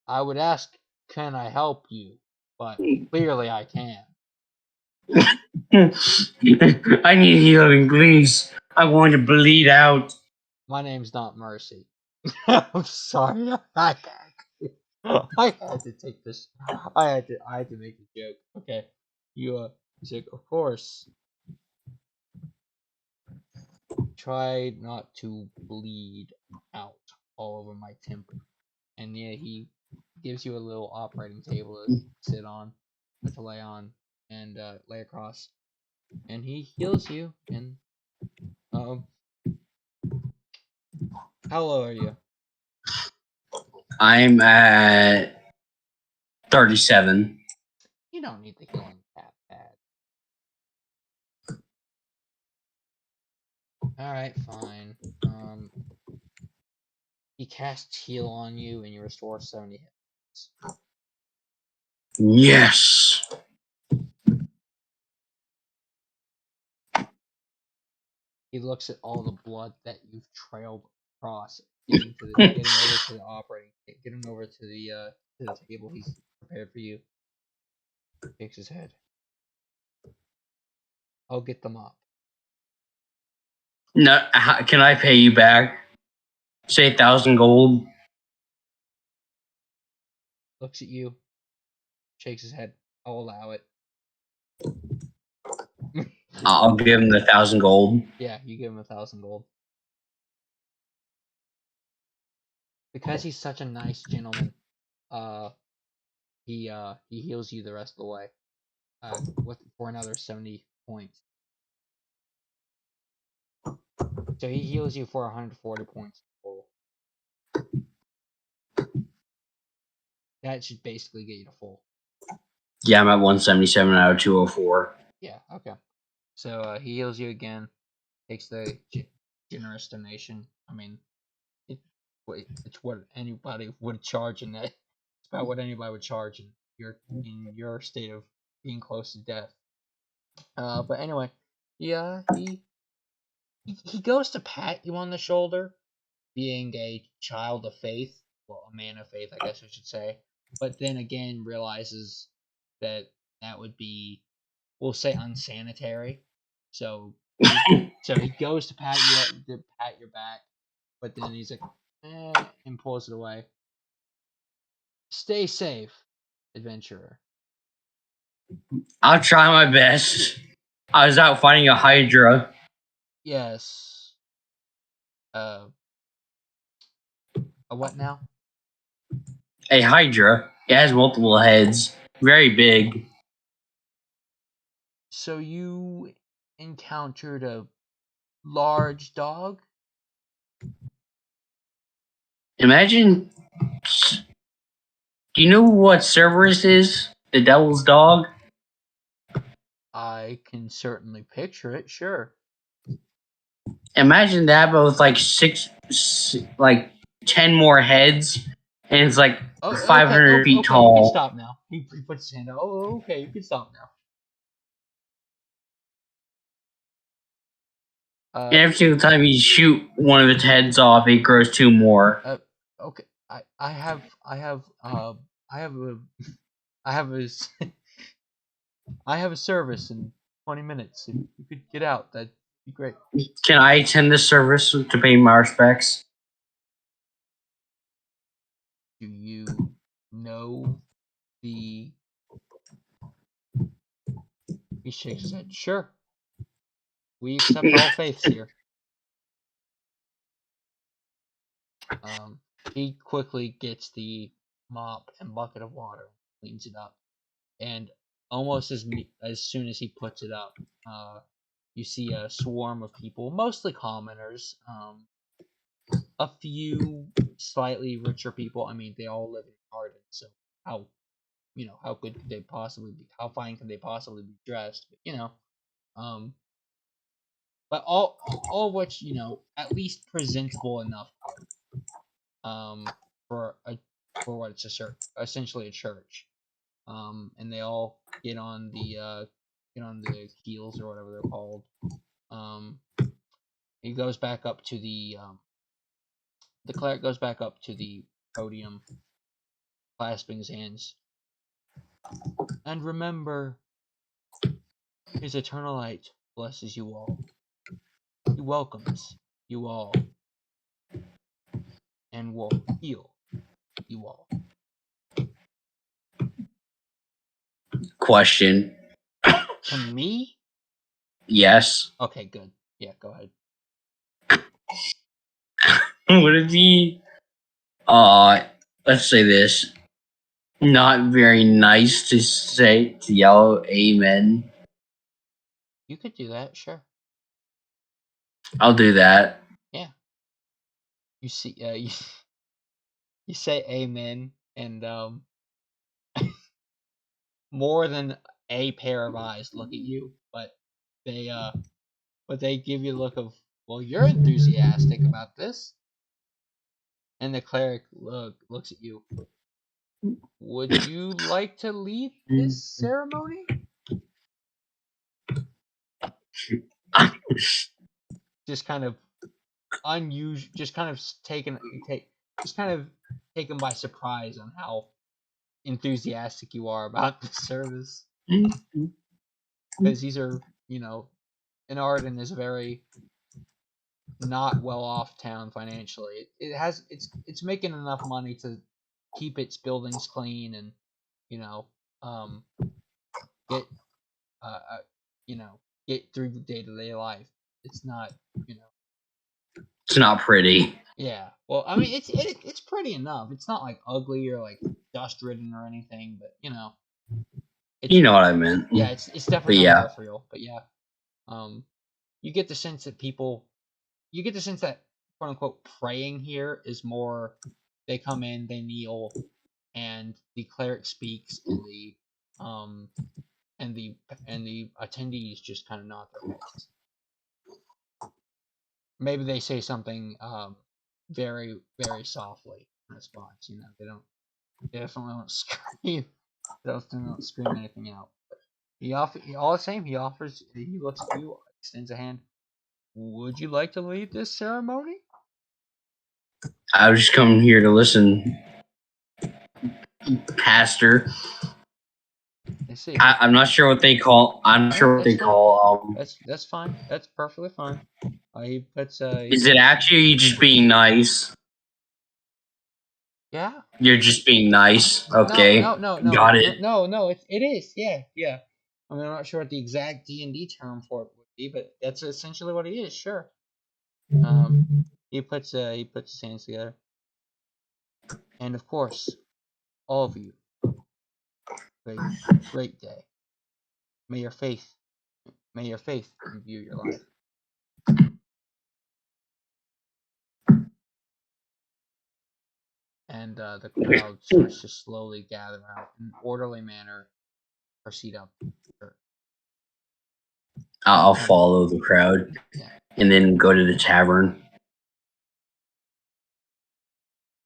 I would ask, can I help you? But clearly I can. I need healing, please. I want to bleed out. My name's not Mercy. I'm sorry. I had to take this. I had to make a joke. Okay. He's like, of course. Try not to bleed out all over my temple. And yeah, he gives you a little operating table to sit on, to lay on, and lay across. And he heals you. And how low are you? I'm at 37. You don't need the healing that bad. Alright, fine. He casts heal on you and you restore 70 hits. Yes. He looks at all the blood that you've trailed across, getting over to the operating, getting over to the table he's prepared for you. Shakes his head. I'll get them up. No, can I pay you back? Say 1,000 gold. looks at you, shakes his head. I'll allow it. I'll give him the 1,000 gold. Yeah, you give him 1,000 gold. Because he's such a nice gentleman, he heals you the rest of the way. For another 70 points. So he heals you for 140 points total. That should basically get you to full. Yeah, I'm at 177 out of 204. Yeah, okay. So he heals you again, takes the generous donation. I mean, it's what anybody would charge in that. It's about what anybody would charge in your state of being close to death. But anyway, yeah, he goes to pat you on the shoulder, being a child of faith, well, a man of faith, I guess I should say. But then again, realizes that would be, we'll say, unsanitary. So he goes to pat your back, but then he's like, and pulls it away. Stay safe, adventurer. I'll try my best. I was out fighting a Hydra. Yes. A what now? A Hydra. It has multiple heads. Very big. So you encountered a large dog? Imagine. Do you know what Cerberus is? The devil's dog? I can certainly picture it, sure. Imagine that, but with like 10 more heads, and it's like Oh, okay. 500 feet Okay, you can tall. stop now. He puts his hand out. Oh, okay, you can stop now. And every single time you shoot one of its heads off, it grows 2 more. Okay. I have a I have a I have a service in 20 minutes. If you could get out, that'd be great. Can I attend this service to pay my respects? Do you know the? He shakes his head. Sure. We accept all faiths here. He quickly gets the mop and bucket of water, cleans it up, and almost as soon as he puts it up, you see a swarm of people, mostly commoners. A few slightly richer people. I mean, they all live in Arden, so how how good could they possibly be? How fine could they possibly be dressed? But um, but all of which at least presentable enough for what it's essentially a church. And they all get on the keels or whatever they're called. Um, he goes back up to the cleric goes back up to the podium, clasping his hands. And remember, his eternal light blesses you all. He welcomes you all and will heal you all. Question. To me? Yes. Okay, good. Yeah, go ahead. Would it be, let's say this, not very nice to yell amen? You could do that, sure. I'll do that. Yeah. You see, you say amen, and more than a pair of eyes look at you, but they give you a look of, well, you're enthusiastic about this. And the cleric looks at you. Would you like to lead this ceremony? Just kind of unusual, just kind of taken by surprise on how enthusiastic you are about the service. Because these are, and Arden is a very not well off town financially. It's making enough money to keep its buildings clean and you know get uh, uh you know get through the day-to-day life. It's not you know It's not pretty. yeah. Well, I mean it's pretty enough. It's not like ugly or like dust ridden or anything, but it's You know what I meant. yeah, it's But definitely not yeah, Earthreal. But yeah, um, you get the sense that you get the sense that quote unquote praying here is more they come in, they kneel, and the cleric speaks, and um and the attendees just kind of nod their heads. Maybe they say something very very softly in response. They definitely don't scream. They don't scream anything out. All the same. He offers. He looks at you, extends a hand. Would you like to lead this ceremony? I was just coming here to listen, Pastor. I see. I'm not sure what they call. I'm not All right, sure what that's they fine. call. That's fine. That's perfectly fine. He puts Is it actually just being nice? yeah. You're just being nice. No, Okay, no, no, no, got no, it. no, no. It is. Yeah, yeah. I mean, I'm not sure what the exact D&D term for it would be, but that's essentially what it is. Sure. Um, he puts his hands together, and of course, all of you, great, great day. May your faith, may your faith imbue your life. And the crowd starts to slowly gather out in an orderly manner. Proceed up. I'll And follow the crowd yeah, and then go to the tavern.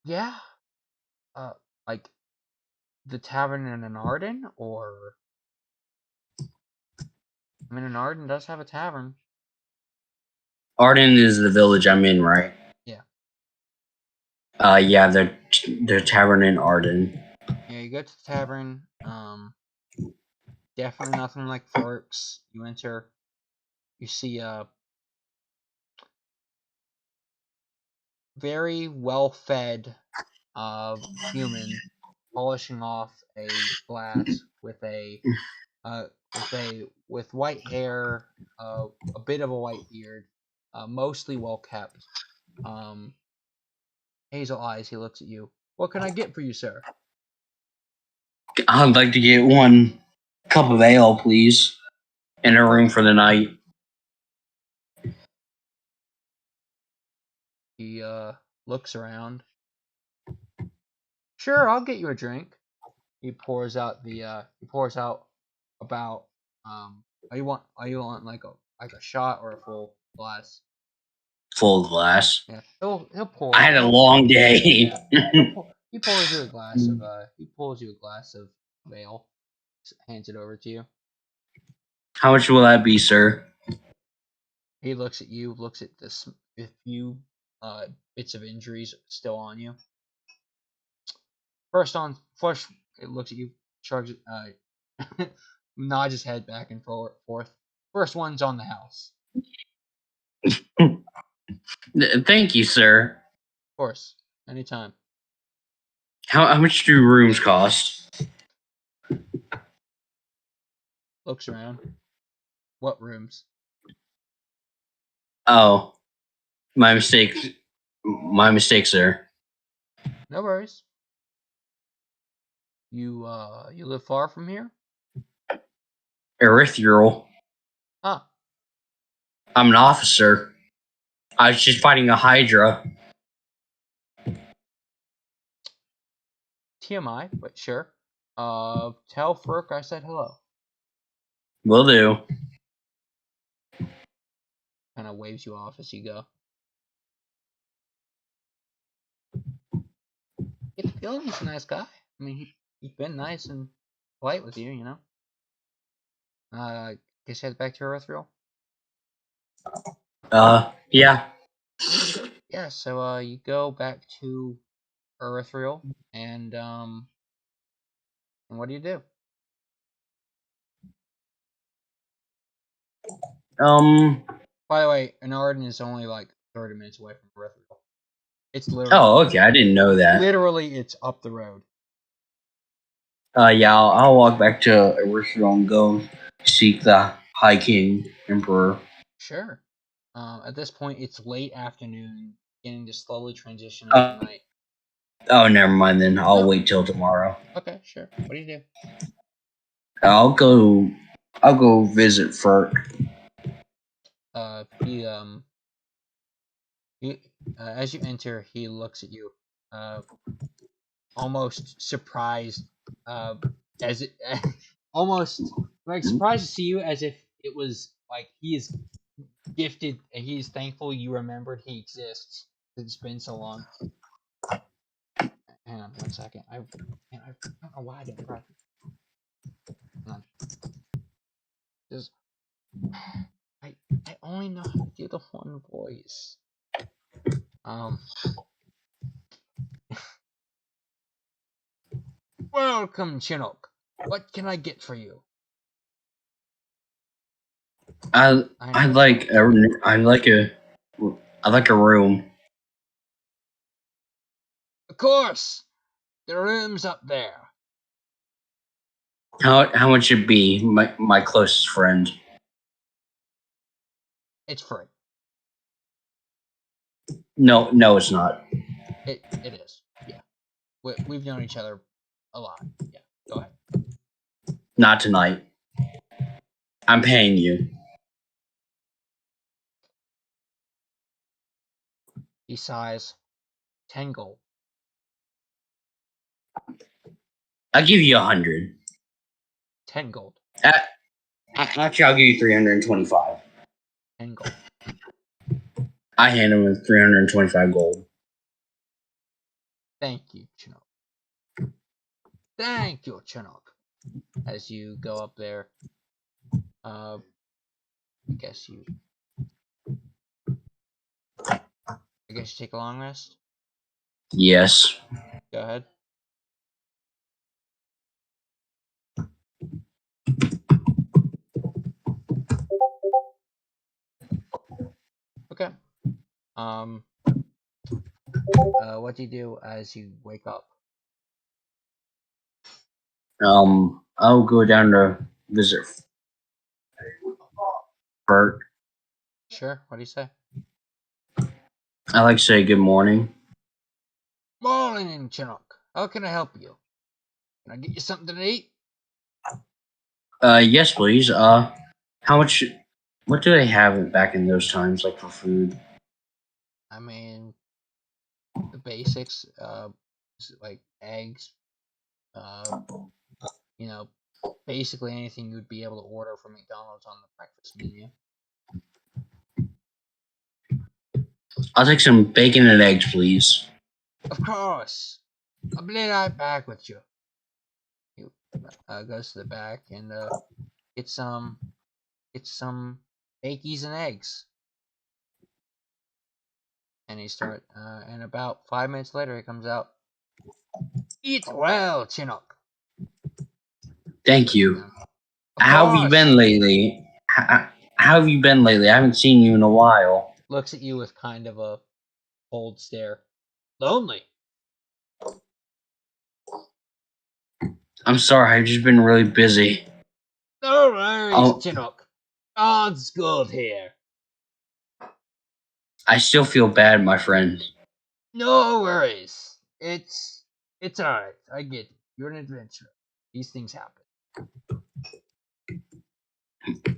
yeah. Uh, like the tavern in an Arden, or I mean, an Arden does have a tavern. Arden is the village I'm in, right? Yeah, Yeah, the tavern in Arden. yeah. You go to the tavern. Definitely nothing like Ferks. You enter. You see a very well-fed human polishing off a glass with white hair, a bit of a white beard, mostly well kept. Um, Hazel eyes. He looks at you. What can I get for you, sir? I'd like to get one cup of ale, please, in a room for the night. He looks around. Sure, I'll get you a drink. He pours out about are you want like a shot or a full glass? Full glass. Yeah, I had a long day. yeah, he pours you a glass of ale, hands it over to you. How much will that be, sir? He looks at you, looks at this a few uh bits of injuries still on you. First, it looks at you, shrugs nods his head back and forth. First one's on the house. Thank you, sir. Of course, anytime. How much do rooms cost? Looks around. What rooms? Oh, my mistake. My mistake, sir. No worries. You live far from here? Irithrieal. Huh. I'm an officer. I was just fighting a Hydra. TMI, but sure. Tell Ferk I said hello. Will do. Kind of waves you off as you go. Get the feeling he's a nice guy. I mean, he's been nice and polite with you, you know. Guess head back to Earthreal. Yeah. Yeah, so you go back to Earthreal, and what do you do? Um. By the way, an Arden is only like 30 minutes away from Earthreal. It's literally Oh, okay. I didn't know that. literally it's up the road. Yeah, I'll walk back to Irithrieal and go seek the High King Emperor. Sure. At this point, it's late afternoon, beginning to slowly transition into Uh, night. oh, never mind then. I'll No. wait till tomorrow. Okay, sure. What do you do? I'll go visit Ferk. He as you enter, he looks at you, almost surprised, as it almost like surprised to see you, as if it was like he is gifted and he is thankful you remembered he exists. It's been so long. Hang on 1 second. I don't know why I didn't press. Hang on. Just, I only know how to do the one voice. Welcome, Chinook. What can I get for you? I'd like a room. Of course, the room's up there. How much it be, my closest friend? It's free. No, it's not. It is. Yeah, we've known each other a lot. Yeah, go ahead. Not tonight. I'm paying you. He sighs. 10 gold. I'll give you 100. 10 gold. Actually, I'll give you 325. 10 gold. I hand him with 325 gold. Thank you, Chinook. Thank you, Chinook. As you go up there, I guess you take a long rest. Yes. Go ahead. Okay. What do you do as you wake up? I'll go down to visit Bert. Sure. What do you say? I like to say good morning. Morning, Chinook. How can I help you? Can I get you something to eat? Yes, please. How much? What do they have back in those times, like for food? I mean, the basics. Like eggs. Uh, basically anything you'd be able to order from McDonald's on the breakfast menu. I'll take some bacon and eggs, please. Of course. I'll be right back with you. He goes to the back and gets some bakies and eggs. And and about 5 minutes later, he comes out. Eat well, Chinook. Thank you. Of How have you course. been lately? How have you been lately? I haven't seen you in a while. Looks at you with kind of a cold stare. Lonely. I'm sorry, I've just been really busy. No worries, Oh, Chinook. God's good here. I still feel bad, my friend. No worries. It's alright. I get it. You're an adventurer. These things happen.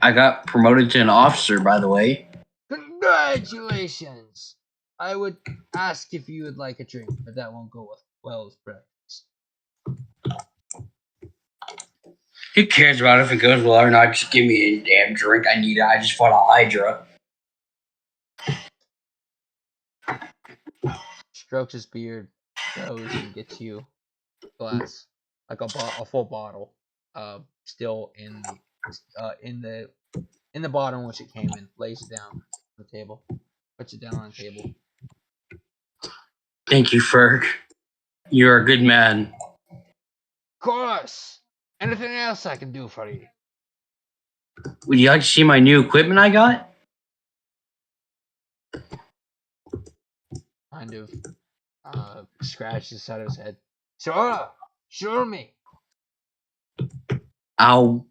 I got promoted to an officer, by the way. Congratulations! I would ask if you would like a drink, but that won't go well with breakfast. Who cares about if it goes well or not? Just give me a damn drink. I need it. I just fought a Hydra. Strokes his beard, goes and gets you a glass, like a full bottle, still in the bottle in which it came in. Lays it down on the table, puts it down on the table. Thank you, Ferg. You're a good man. Of course. Anything else I can do for you? Would you like to see my new equipment I got? kind of scratches the side of his head. Sure, show me. I'll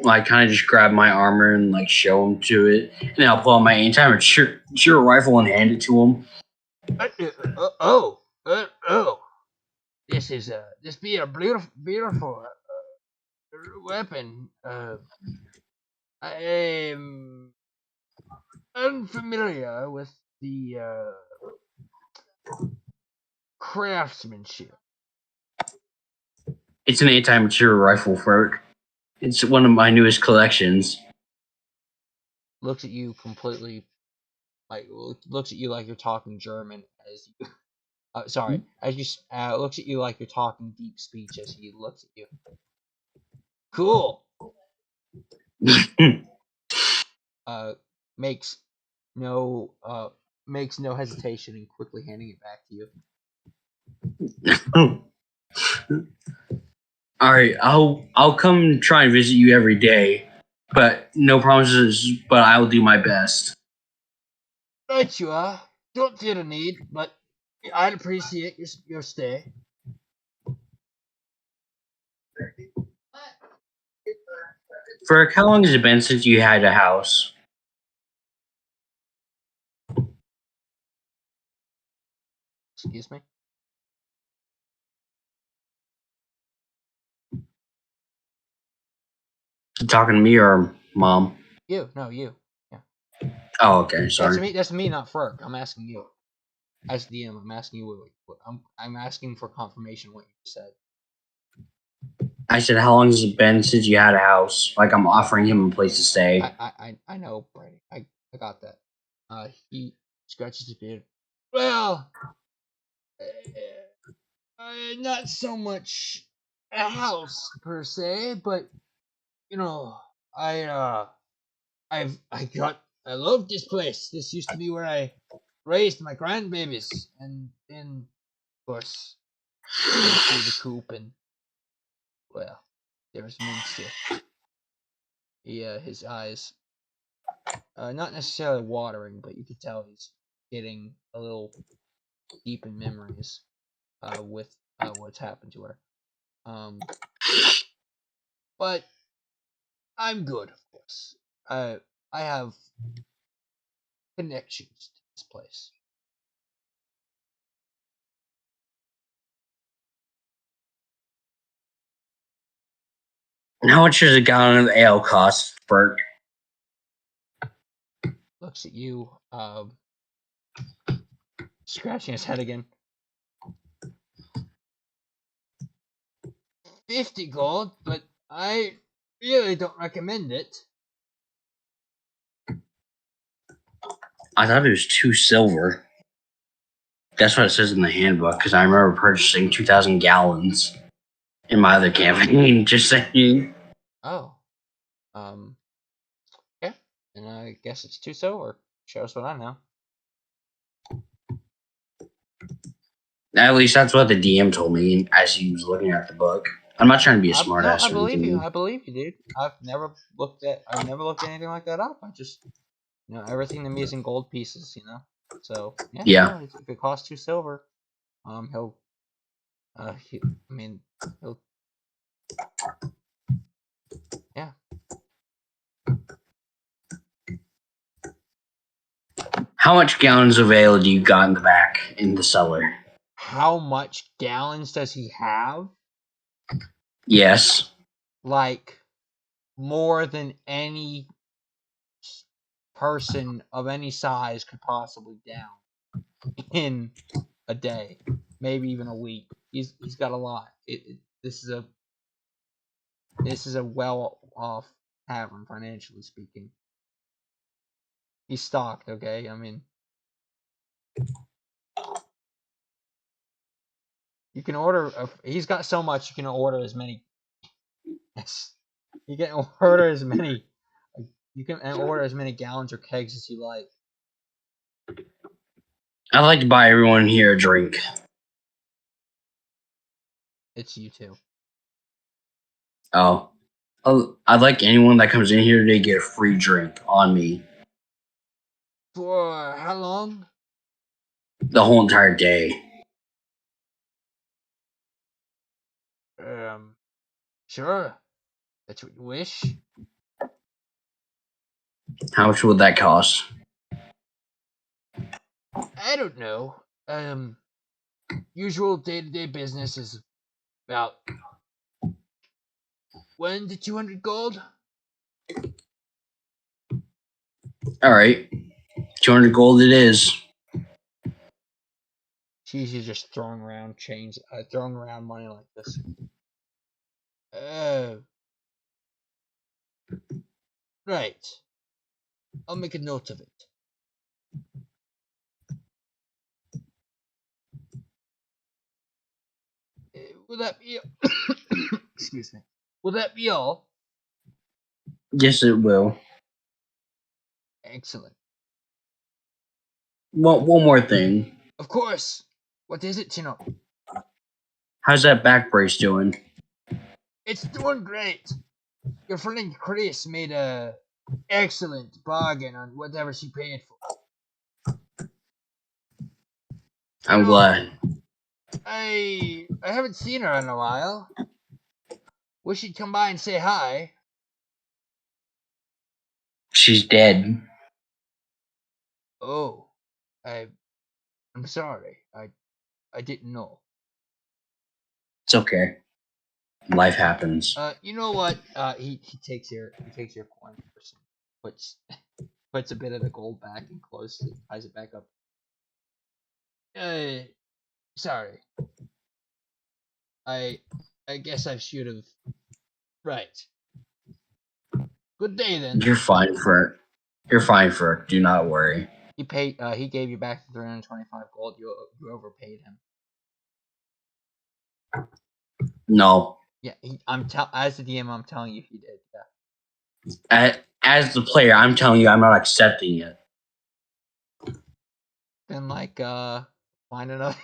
like kind of just grab my armor and like show him to it, and then I'll pull out my anytime shoot a rifle and hand it to him. Oh. This be a beautiful weapon. I am unfamiliar with the craftsmanship. It's an anti-material rifle, Ferk. It's one of my newest collections. Looks at you completely, looks at you like you're talking German as you. Sorry, as you looks at you like you're talking deep speech as he looks at you. Cool. Makes no hesitation in quickly handing it back to you. All right, I'll come try and visit you every day, but no promises. But I will do my best. Right you are. Don't feel the need, but I'd appreciate your stay. Ferk, how long has it been since you had a house? Excuse me? You talking to me or mom? You. No, you. Yeah. Oh, okay. Sorry. That's me, not Ferg. I'm asking you. As DM, I'm asking you I'm asking for confirmation what you said. I said, how long has it been since you had a house? Like I'm offering him a place to stay. I know, Brady. I got that. He scratches his beard. Well, not so much a house per se, but you know, I love this place. This used to be where I raised my grandbabies, and then of course went through the coop, and well, there was Minster. His eyes, not necessarily watering, but you could tell he's getting a little deep in memories, with what's happened to her. But I'm good, of course. I have connections to this place. And how much does a gallon of ale cost, Bert? Looks at you, scratching his head again. 50 gold, but I really don't recommend it. I thought it was 2 silver. That's what it says in the handbook, because I remember purchasing 2,000 gallons in my other campaign. Just saying. Oh. Yeah. And I guess it's 2 silver. Shows what I know. At least that's what the DM told me as he was looking at the book. I'm not trying to be a smartass I or believe you. anything. I believe you, dude. I've never looked anything like that up. I just, everything to me is in gold pieces, So yeah, Yeah. no, if it costs 2 silver, he'll, he'll, yeah. How much gallons of ale do you got in the back in the cellar? How much gallons does he have? Yes. Like more than any person of any size could possibly down in a day, maybe even a week. He's got a lot. This is a well off tavern financially speaking. He's stocked, okay? You can order. He's got so much. You can order as many. Yes, you can order as many. You can order as many gallons or kegs as you like. I'd like to buy everyone here a drink. It's you two. Oh. I'd like anyone that comes in here to get a free drink on me. For how long? The whole entire day. Sure. That's what you wish. How much would that cost? I don't know. Usual day-to-day business is about 1 to 200 gold. All right, 200 gold it is. She's just throwing around throwing around money like this. Right. I'll make a note of it. Will that be? Excuse me. Will that be all? Yes, it will. Excellent. One more thing. Of course. What is it, Chinook? How's that back brace doing? It's doing great. Your friend Chris made a excellent bargain on whatever she paid for. I'm glad. I haven't seen her in a while. Wish she'd come by and say hi. She's dead. Oh, I'm sorry. I didn't know. It's okay. Life happens. You know what? He takes your coin purse, puts a bit of the gold back and closes it, ties it back up. Sorry. I guess I should have. Right. Good day then. You're fine for it. You're fine for it. Do not worry. He paid. He gave you back the 325 gold. You overpaid him. No. Yeah. As the DM, I'm telling you, he did. Yeah. As the player, I'm telling you, I'm not accepting it. Then find another.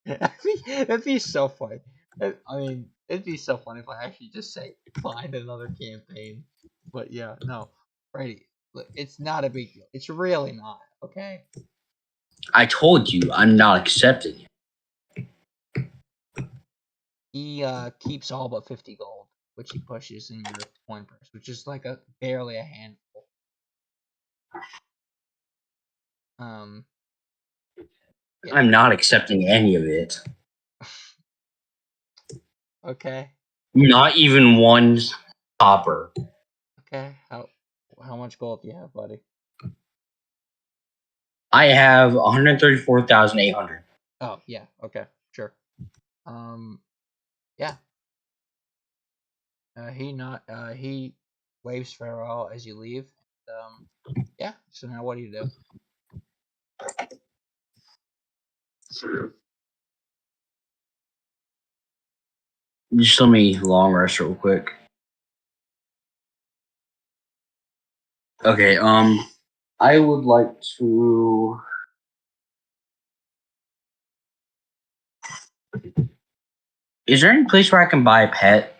That'd be so funny. I mean, it'd be so funny if I actually just say find another campaign. But yeah, no, Brady, look, it's not a big deal. It's really not. Okay. I told you, I'm not accepting it. He keeps all but 50 gold, which he pushes in your coin purse, which is like barely a handful. Yeah. I'm not accepting any of it. Okay. Not even one copper. Okay. How much gold do you have, buddy? I have 134,800. Oh yeah. Okay. Sure. Yeah. He waves farewell as you leave. Yeah. So now what do you do? Just let me long rest real quick. Okay, I would like to. Is there any place where I can buy a pet?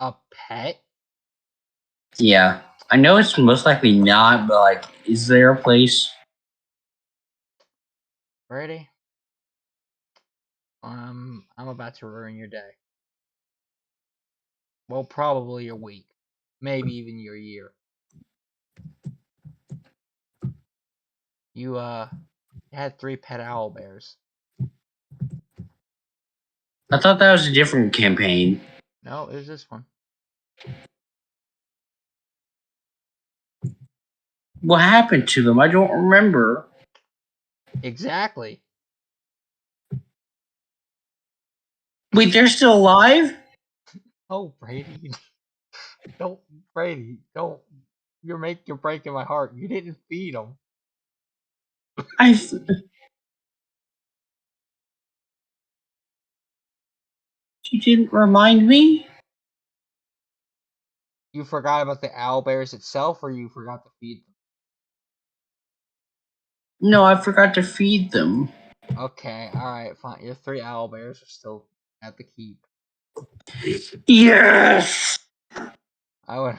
A pet? Yeah. I know it's most likely not, but like, is there a place? Ready? I'm about to ruin your day. Well, probably your week, maybe even your year. You had 3 pet owl bears. I thought that was a different campaign. No, it was this one. What happened to them? I don't remember. Exactly. Wait, they're still alive? Oh, Brady. Don't, Brady. Don't. You're breaking my heart. You didn't feed them. You didn't remind me? You forgot about the owl bears itself, or you forgot to feed them? No, I forgot to feed them. Okay, alright, fine. Your 3 owl bears are still at the keep. Yes! I would.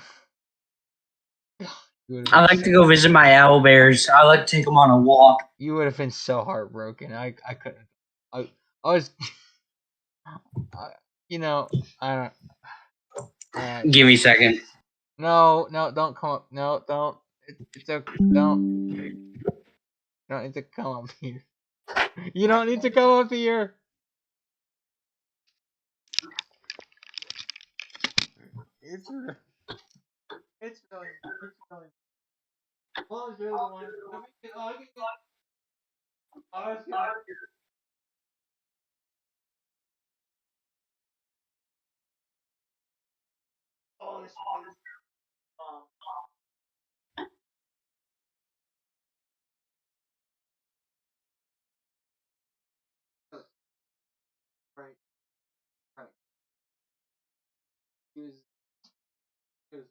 I like to go visit my owl bears. I like to take them on a walk. You would have been so heartbroken. I couldn't. I was. You know. I don't. Give me a second. No, don't come up. No, don't. It's okay. Don't need to come up here. You don't need to come up here. It's really. It's really. Well, it's really the one. Let me get. Oh, I can get. I was gonna. Oh, this place. Um. Right. Right. He was. He was.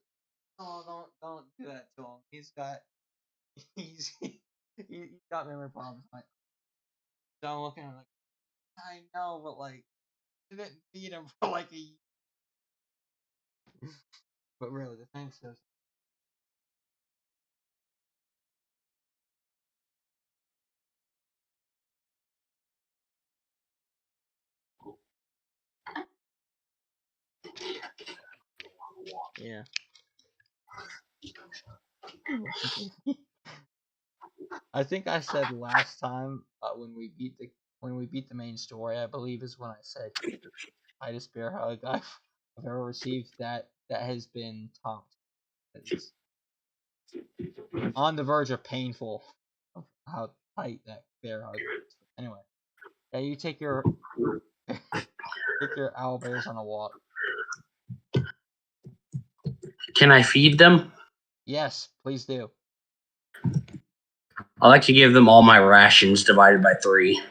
Oh, don't do that to him. He's got. He's got memory problems. Like, so I'm looking at him like, I know, but like, I didn't feed him for like a year. But really, the thing says. Yeah. I think I said last time when we beat the main story, I believe is when I said he's the tightest bear hug I've ever received. That has been topped. It's on the verge of painful of how tight that bear hug is. Anyway, yeah, you take your take your owl bears on a walk. Can I feed them? Yes, please do. I like to give them all my rations divided by 3.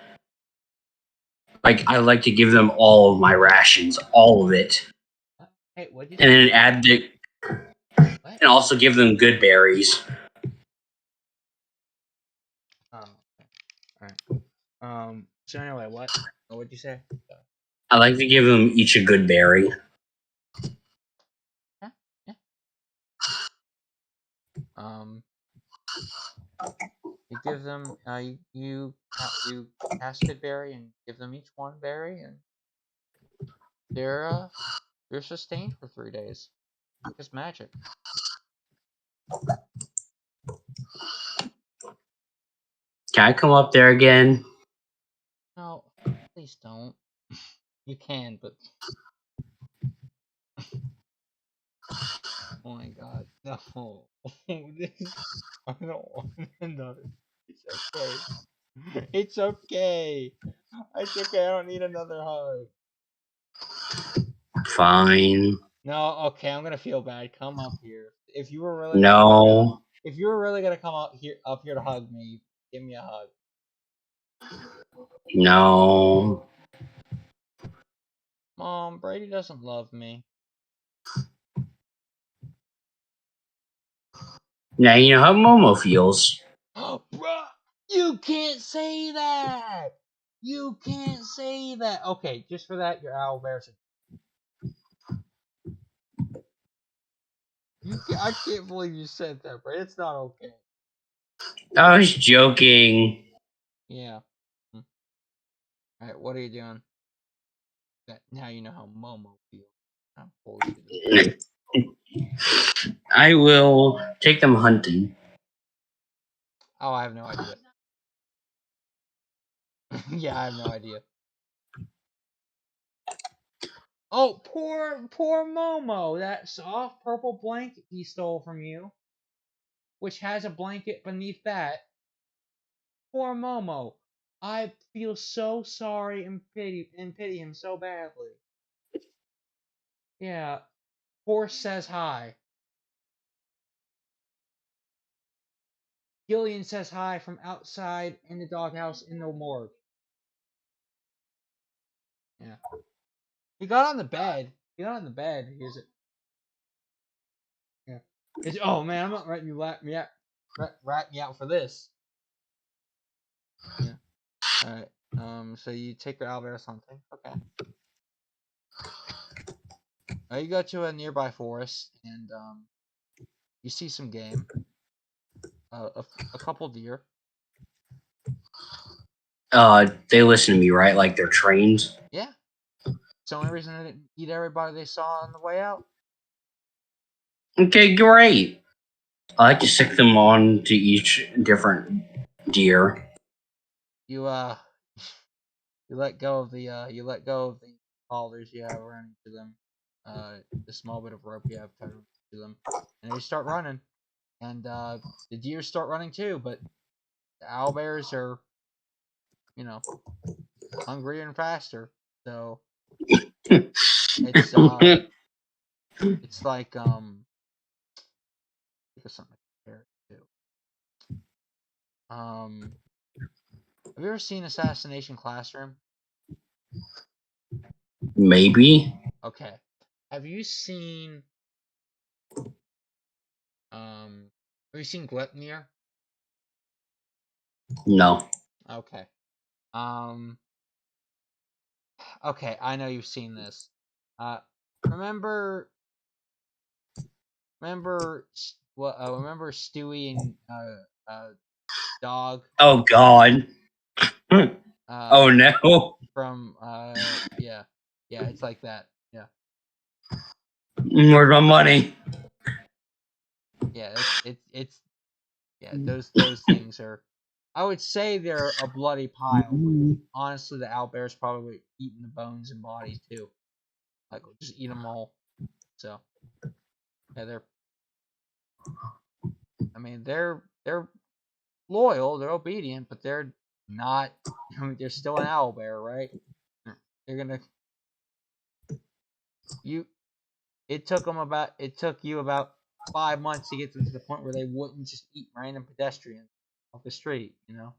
Like I like to give them all of my rations, all of it, Hey, what did and you then add the what? and also give them good berries. Okay. All right. So anyway, what? What'd you say? I like to give them each a good berry. Yeah. Yeah. Um, you give them you cast good berry and give them each one berry, and they're sustained for 3 days. It's magic. Can I come up there again? No, please don't. You can, but oh my god, no. This I don't want another. It's okay. It's okay. It's okay. I don't need another hug. Fine. No, okay. I'm gonna feel bad. Come up here. If you were really gonna come down, No. if you were really gonna come up here to hug me, give me a hug. No. Mom, Brady doesn't love me. Now you know how Momo feels. Bruh, you can't say that. You can't say that. Okay, just for that, you're owl bears. I can't believe you said that, Brady. It's not okay. I was joking. Yeah. All right, what are you doing? That now you know how Momo feels. I'm bullshitting. I will take them hunting. Oh, I have no idea. Yeah, I have no idea. Oh, poor Momo. That soft purple blanket he stole from you, which has a blanket beneath that. Poor Momo. I feel so sorry and pity him so badly. Yeah. Horse says hi. Gillian says hi from outside in the doghouse in the morgue. Yeah. He got on the bed. He got on the bed. Here's it. Yeah. Oh man, I'm not letting you rat me out for this. Yeah. All right. So you take your owlbear or something. Okay. You go to a nearby forest and you see some game. a couple deer. They listen to me, right? Like they're trained. Yeah. It's the only reason they didn't eat everybody they saw on the way out. Okay, great. I like to stick them on to each different deer. You you let go of the collars you have around each of them, the small bit of rope you have tied to them, and they start running. And the deer start running too, but the owlbears are, you know, hungrier and faster. So it's it's like think of something to compare it to. Have you ever seen Assassination Classroom? Maybe. Okay. Have you seen um Gluttonier? No. Okay. Um okay, I know you've seen this. Uh remember remember Stewie and Dog Oh God. Oh uh no. from yeah. Yeah, it's like that. Yeah. Where's my money? Yeah, it's yeah, those things are, I would say they're a bloody pile, but honestly the owlbear's probably eating the bones and bodies too. Like just eat them all. So yeah, they're loyal, they're obedient, but they're not. I mean, they're still an owlbear, right? They're gonna you. It took you about 5 months to get them to the point where they wouldn't just eat random pedestrians off the street, you know.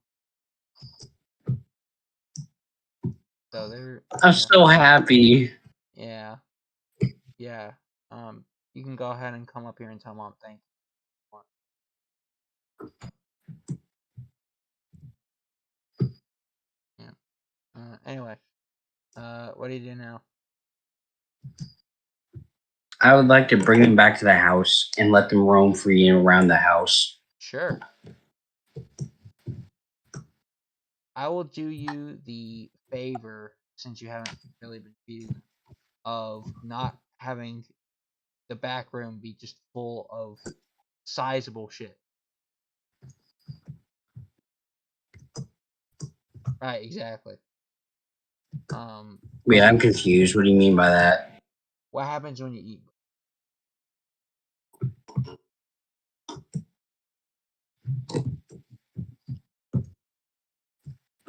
So they're I'm yeah so happy. yeah yeah. You can go ahead and come up here and tell Mom thank you. Yeah. Anyway, what do you do now? I would like to bring them back to the house and let them roam free around the house. Sure. I will do you the favor, since you haven't really been feeding them, of not having the back room be just full of sizable shit. Right, exactly. Wait, I'm confused. What do you mean by that? What happens when you eat?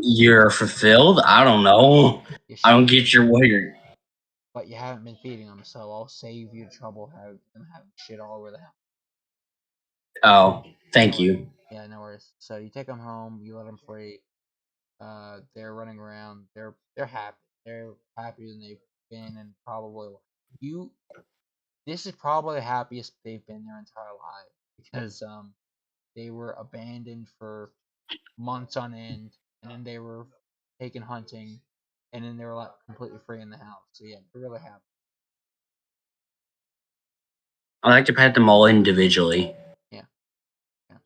You're fulfilled? I don't know. Yes, I you don't are. get your word. But you haven't been feeding them, so I'll save you trouble having them having shit all over the house. Oh, No thank worries. you. Yeah, no worries. So you take them home, you let them free. They're running around. They're happy. They're happier than they've been, and probably you. This is probably the happiest they've been their entire life, because they were abandoned for months on end, and then they were taken hunting, and then they were like completely free in the house. So yeah, they're really happy. I like to pet them all individually. Yeah, yeah.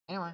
Anyway,